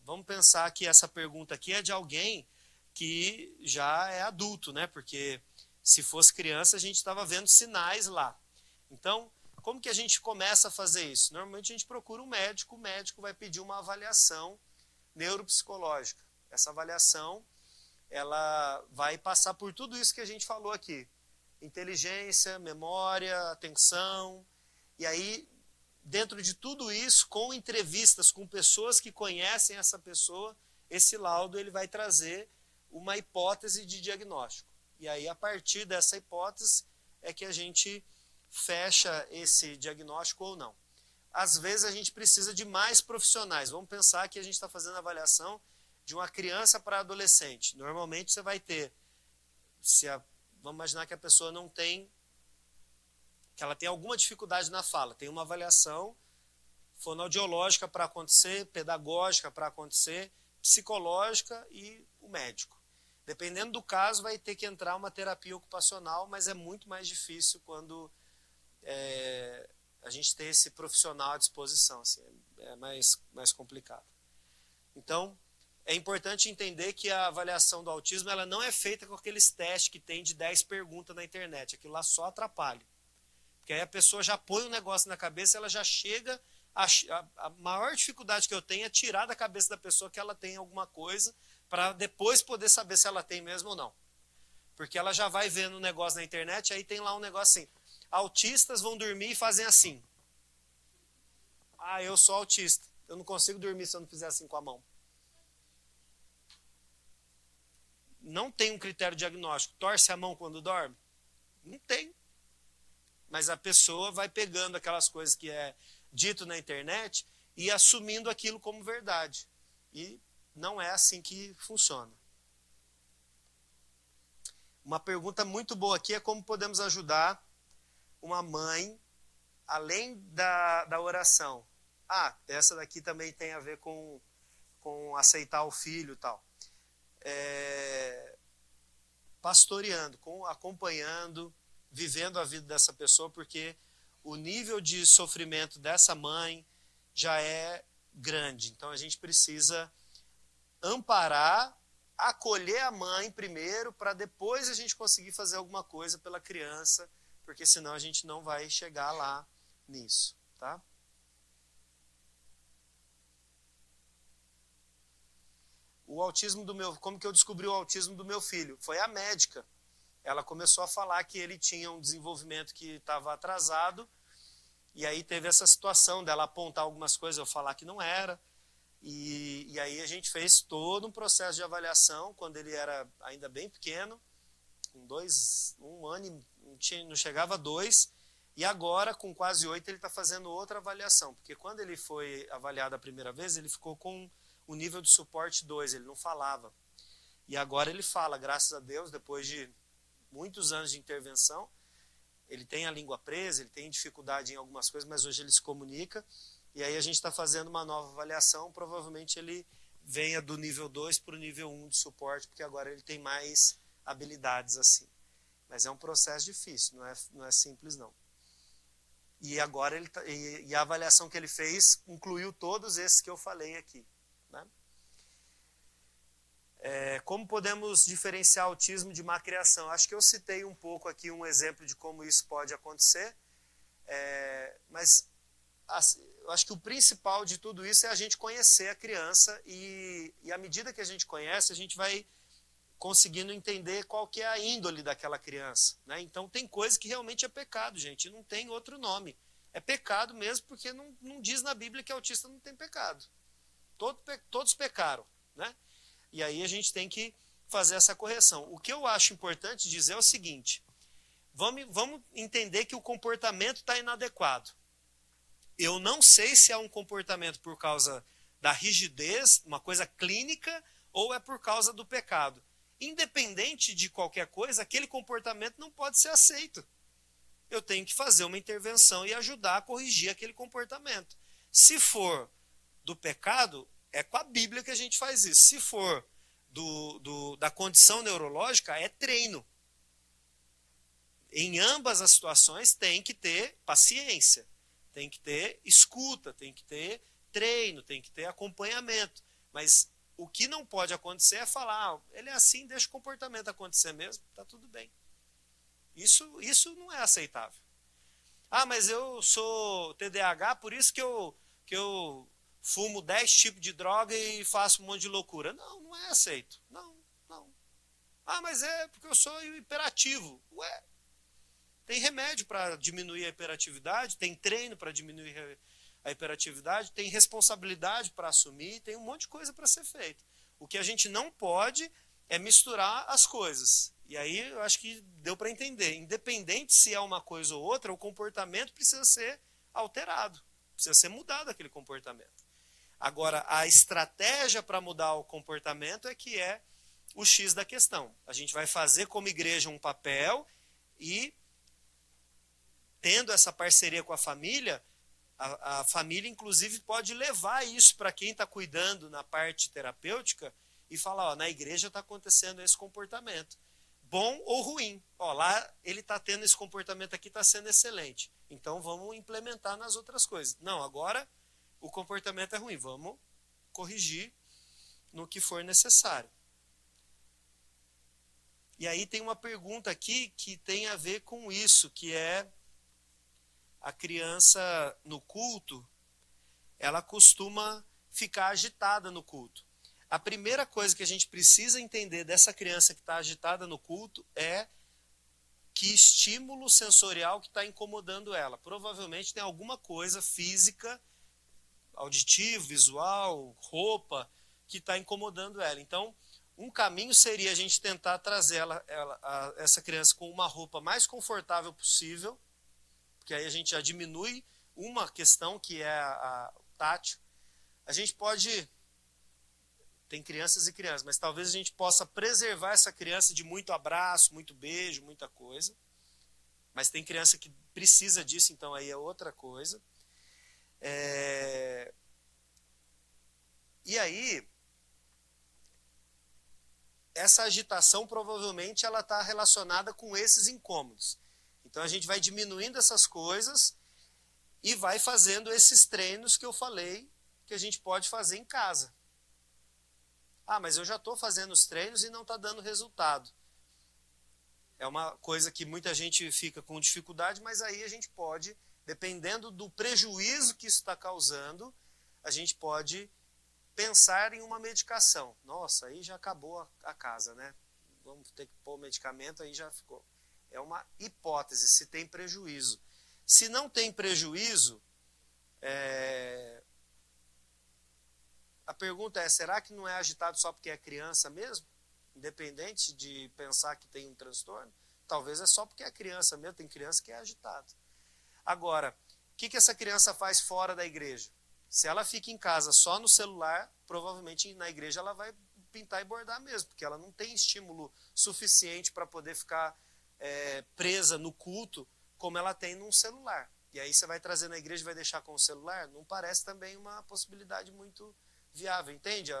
Vamos pensar que essa pergunta aqui é de alguém que já é adulto, né? Porque se fosse criança a gente estava vendo sinais lá. Então, como que a gente começa a fazer isso? Normalmente a gente procura um médico, o médico vai pedir uma avaliação neuropsicológica. Essa avaliação, ela vai passar por tudo isso que a gente falou aqui. Inteligência, memória, atenção. E aí, dentro de tudo isso, com entrevistas com pessoas que conhecem essa pessoa, esse laudo ele vai trazer uma hipótese de diagnóstico. E aí, a partir dessa hipótese, é que a gente fecha esse diagnóstico ou não. Às vezes, a gente precisa de mais profissionais. Vamos pensar que a gente está fazendo a avaliação de uma criança para adolescente. Normalmente, você vai ter, vamos imaginar que a pessoa não tem, que ela tem alguma dificuldade na fala. Tem uma avaliação fonoaudiológica para acontecer, pedagógica para acontecer, psicológica e o médico. Dependendo do caso, vai ter que entrar uma terapia ocupacional, mas é muito mais difícil quando a gente tem esse profissional à disposição. Assim, é mais complicado. Então, é importante entender que a avaliação do autismo ela não é feita com aqueles testes que tem de 10 perguntas na internet. Aquilo lá só atrapalha. Porque aí a pessoa já põe um negócio na cabeça, ela já chega... A maior dificuldade que eu tenho é tirar da cabeça da pessoa que ela tem alguma coisa para depois poder saber se ela tem mesmo ou não. Porque ela já vai vendo um negócio na internet, aí tem lá um negócio assim, autistas vão dormir e fazem assim. Ah, eu sou autista, eu não consigo dormir se eu não fizer assim com a mão. Não tem um critério diagnóstico. Torce a mão quando dorme? Não tem. Mas a pessoa vai pegando aquelas coisas que é dito na internet e assumindo aquilo como verdade. E não é assim que funciona. Uma pergunta muito boa aqui é como podemos ajudar uma mãe além da oração. Ah, essa daqui também tem a ver com aceitar o filho e tal. Pastoreando, acompanhando, vivendo a vida dessa pessoa, porque o nível de sofrimento dessa mãe já é grande. Então a gente precisa amparar, acolher a mãe primeiro, para depois a gente conseguir fazer alguma coisa pela criança, porque senão a gente não vai chegar lá nisso, tá? O autismo como que eu descobri o autismo do meu filho? Foi a médica. Ela começou a falar que ele tinha um desenvolvimento que estava atrasado, e aí teve essa situação dela apontar algumas coisas, eu falar que não era, e aí a gente fez todo um processo de avaliação, quando ele era ainda bem pequeno, com um ano, não chegava a 2, e agora, com quase 8, ele está fazendo outra avaliação, porque quando ele foi avaliado a primeira vez, ele ficou com o nível de suporte 2, ele não falava. E agora ele fala, graças a Deus, depois de muitos anos de intervenção, ele tem a língua presa, ele tem dificuldade em algumas coisas, mas hoje ele se comunica, e aí a gente está fazendo uma nova avaliação, provavelmente ele venha do nível 2 para o nível 1 de suporte, porque agora ele tem mais habilidades assim. Mas é um processo difícil, não é simples não. E agora e a avaliação que ele fez incluiu todos esses que eu falei aqui, né? Como podemos diferenciar autismo de má criação? Acho que eu citei um pouco aqui um exemplo de como isso pode acontecer, mas eu acho que o principal de tudo isso é a gente conhecer a criança e à medida que a gente conhece, a gente vai conseguindo entender qual que é a índole daquela criança, né? Então tem coisa que realmente é pecado, gente, não tem outro nome. É pecado mesmo porque não diz na Bíblia que autista não tem pecado. Todos pecaram, né? E aí a gente tem que fazer essa correção. O que eu acho importante dizer é o seguinte, vamos entender que o comportamento está inadequado. Eu não sei se é um comportamento por causa da rigidez, uma coisa clínica, ou é por causa do pecado. Independente de qualquer coisa, aquele comportamento não pode ser aceito. Eu tenho que fazer uma intervenção e ajudar a corrigir aquele comportamento. Se for do pecado, é com a Bíblia que a gente faz isso. Se for da condição neurológica, é treino. Em ambas as situações tem que ter paciência, tem que ter escuta, tem que ter treino, tem que ter acompanhamento. Mas o que não pode acontecer é falar, ele é assim, deixa o comportamento acontecer mesmo, está tudo bem. Isso não é aceitável. Ah, mas eu sou TDAH, por isso que eu fumo 10 tipos de droga e faço um monte de loucura. Não é aceito. Não. Ah, mas é porque eu sou hiperativo. Ué, tem remédio para diminuir a hiperatividade, tem treino para diminuir a hiperatividade, tem responsabilidade para assumir, tem um monte de coisa para ser feito. O que a gente não pode é misturar as coisas. E aí eu acho que deu para entender. Independente se é uma coisa ou outra, o comportamento precisa ser alterado. Precisa ser mudado aquele comportamento. Agora, a estratégia para mudar o comportamento é que é o X da questão. A gente vai fazer como igreja um papel e, tendo essa parceria com a família inclusive pode levar isso para quem está cuidando na parte terapêutica e falar, ó, na igreja está acontecendo esse comportamento. Bom ou ruim. Ó, lá ele está tendo esse comportamento aqui, está sendo excelente. Então vamos implementar nas outras coisas. Não, agora o comportamento é ruim. Vamos corrigir no que for necessário. E aí tem uma pergunta aqui que tem a ver com isso, que é a criança no culto, ela costuma ficar agitada no culto. A primeira coisa que a gente precisa entender dessa criança que está agitada no culto é que estímulo sensorial que está incomodando ela. Provavelmente tem alguma coisa física, auditivo, visual, roupa, que está incomodando ela. Então, um caminho seria a gente tentar trazer essa criança com uma roupa mais confortável possível, porque aí a gente já diminui uma questão que é o tátil. A gente pode... Tem crianças e crianças, mas talvez a gente possa preservar essa criança de muito abraço, muito beijo, muita coisa. Mas tem criança que precisa disso, então aí é outra coisa. E aí, essa agitação provavelmente ela está relacionada com esses incômodos. Então a gente vai diminuindo essas coisas e vai fazendo esses treinos que eu falei que a gente pode fazer em casa. Ah, mas eu já estou fazendo os treinos e não está dando resultado. É uma coisa que muita gente fica com dificuldade, mas aí a gente pode, dependendo do prejuízo que isso está causando, a gente pode pensar em uma medicação. Nossa, aí já acabou a casa, né? Vamos ter que pôr medicamento, aí já ficou. É uma hipótese, se tem prejuízo. Se não tem prejuízo, a pergunta é, será que não é agitado só porque é criança mesmo? Independente de pensar que tem um transtorno? Talvez é só porque é criança mesmo, tem criança que é agitado. Agora, o que essa criança faz fora da igreja? Se ela fica em casa só no celular, provavelmente na igreja ela vai pintar e bordar mesmo, porque ela não tem estímulo suficiente para poder ficar presa no culto como ela tem num celular. E aí você vai trazer na igreja e vai deixar com o celular? Não parece também uma possibilidade muito viável, entende?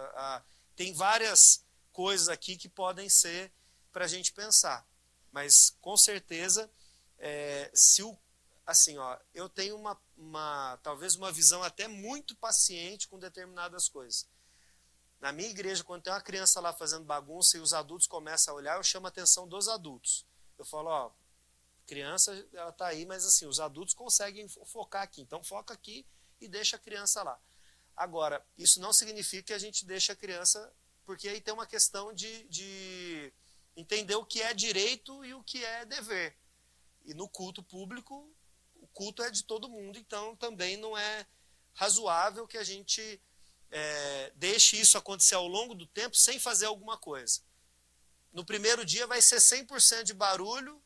Tem várias coisas aqui que podem ser para a gente pensar. Mas, com certeza, assim, ó, eu tenho talvez uma visão até muito paciente com determinadas coisas. Na minha igreja, quando tem uma criança lá fazendo bagunça e os adultos começam a olhar, eu chamo a atenção dos adultos. Eu falo, ó, criança, ela está aí, mas assim, os adultos conseguem focar aqui. Então, foca aqui e deixa a criança lá. Agora, isso não significa que a gente deixa a criança, porque aí tem uma questão de entender o que é direito e o que é dever. E no culto público, o culto é de todo mundo, então também não é razoável que a gente deixe isso acontecer ao longo do tempo sem fazer alguma coisa. No primeiro dia vai ser 100% de barulho,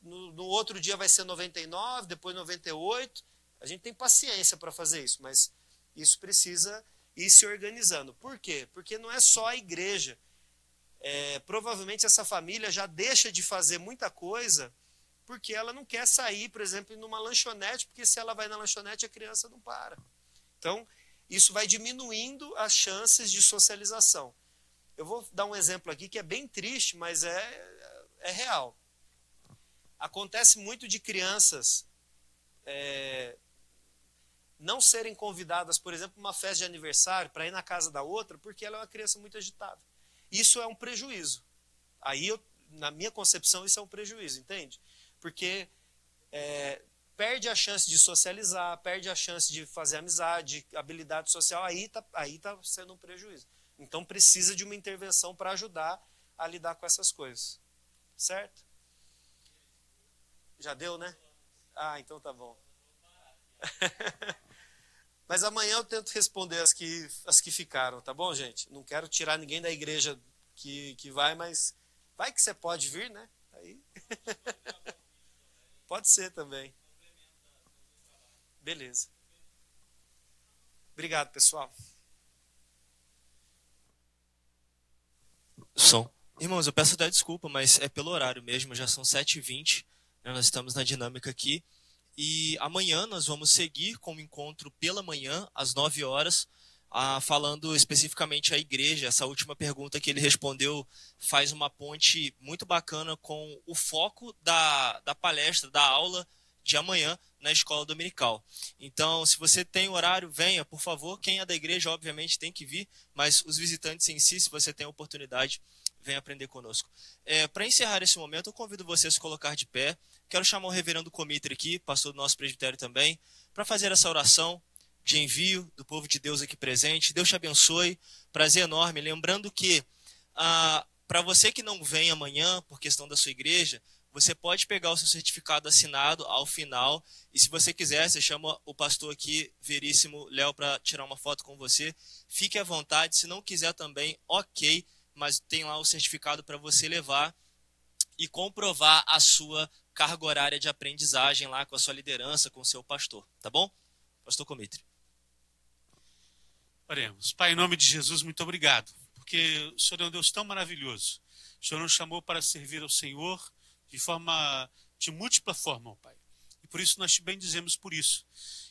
no outro dia vai ser 99%, depois 98%. A gente tem paciência para fazer isso, mas isso precisa ir se organizando. Por quê? Porque não é só a igreja. Provavelmente essa família já deixa de fazer muita coisa porque ela não quer sair, por exemplo, numa lanchonete, porque se ela vai na lanchonete a criança não para. Então, isso vai diminuindo as chances de socialização. Eu vou dar um exemplo aqui que é bem triste, mas é real. Acontece muito de crianças não serem convidadas, por exemplo, para uma festa de aniversário, para ir na casa da outra, porque ela é uma criança muito agitada. Isso é um prejuízo. Aí, na minha concepção, isso é um prejuízo, entende? Porque perde a chance de socializar, perde a chance de fazer amizade, habilidade social, aí tá sendo um prejuízo. Então precisa de uma intervenção para ajudar a lidar com essas coisas. Certo? Já deu, né? Ah, então tá bom. Mas amanhã eu tento responder as que ficaram, tá bom, gente? Não quero tirar ninguém da igreja que vai, mas vai que você pode vir, né? Aí. Pode ser também. Beleza. Obrigado, pessoal. Som. Irmãos, eu peço até desculpa, mas é pelo horário mesmo, já são 7h20, né? Nós estamos na dinâmica aqui. E amanhã nós vamos seguir com o encontro pela manhã, às 9 horas, falando especificamente à igreja. Essa última pergunta que ele respondeu faz uma ponte muito bacana com o foco da palestra, da aula de amanhã na escola dominical. Então, se você tem horário, venha, por favor. Quem é da igreja, obviamente, tem que vir, mas os visitantes em si, se você tem a oportunidade, venha aprender conosco. Para encerrar esse momento, eu convido você a se colocar de pé. Quero chamar o reverendo Comitre aqui, pastor do nosso presbitério também, para fazer essa oração de envio do povo de Deus aqui presente. Deus te abençoe, prazer enorme. Lembrando que, para você que não vem amanhã, por questão da sua igreja, você pode pegar o seu certificado assinado ao final, e se você quiser, você chama o pastor aqui, veríssimo Léo, para tirar uma foto com você. Fique à vontade, se não quiser também, ok, mas tem lá o certificado para você levar e comprovar a sua carga horária de aprendizagem lá com a sua liderança, com o seu pastor, tá bom? Pastor Comitre. Oremos. Pai, em nome de Jesus, muito obrigado, porque o Senhor é um Deus tão maravilhoso. O Senhor nos chamou para servir ao Senhor de múltipla forma, ó Pai. E por isso nós te bendizemos por isso.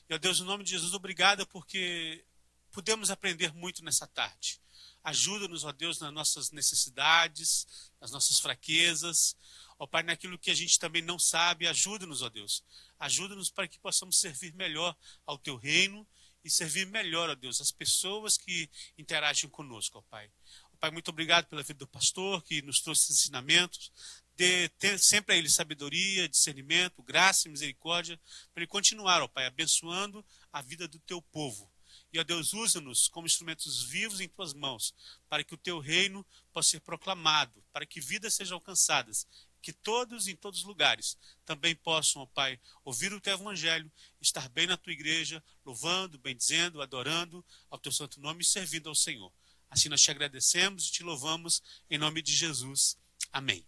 E, ó Deus, em nome de Jesus, obrigado porque pudemos aprender muito nessa tarde. Ajuda-nos, ó Deus, nas nossas necessidades, nas nossas fraquezas. Ó Pai, naquilo que a gente também não sabe, ajuda-nos, ó Deus. Ajuda-nos para que possamos servir melhor ao Teu reino e servir melhor, ó Deus, as pessoas que interagem conosco, ó Pai. Ó Pai, muito obrigado pela vida do pastor que nos trouxe ensinamentos. Dê sempre a ele sabedoria, discernimento, graça e misericórdia, para ele continuar, ó Pai, abençoando a vida do Teu povo. E, ó Deus, usa-nos como instrumentos vivos em Tuas mãos, para que o Teu reino possa ser proclamado, para que vidas sejam alcançadas, que todos, em todos os lugares, também possam, ó Pai, ouvir o Teu evangelho, estar bem na Tua igreja, louvando, bendizendo, adorando ao Teu santo nome e servindo ao Senhor. Assim nós te agradecemos e te louvamos, em nome de Jesus. Amém.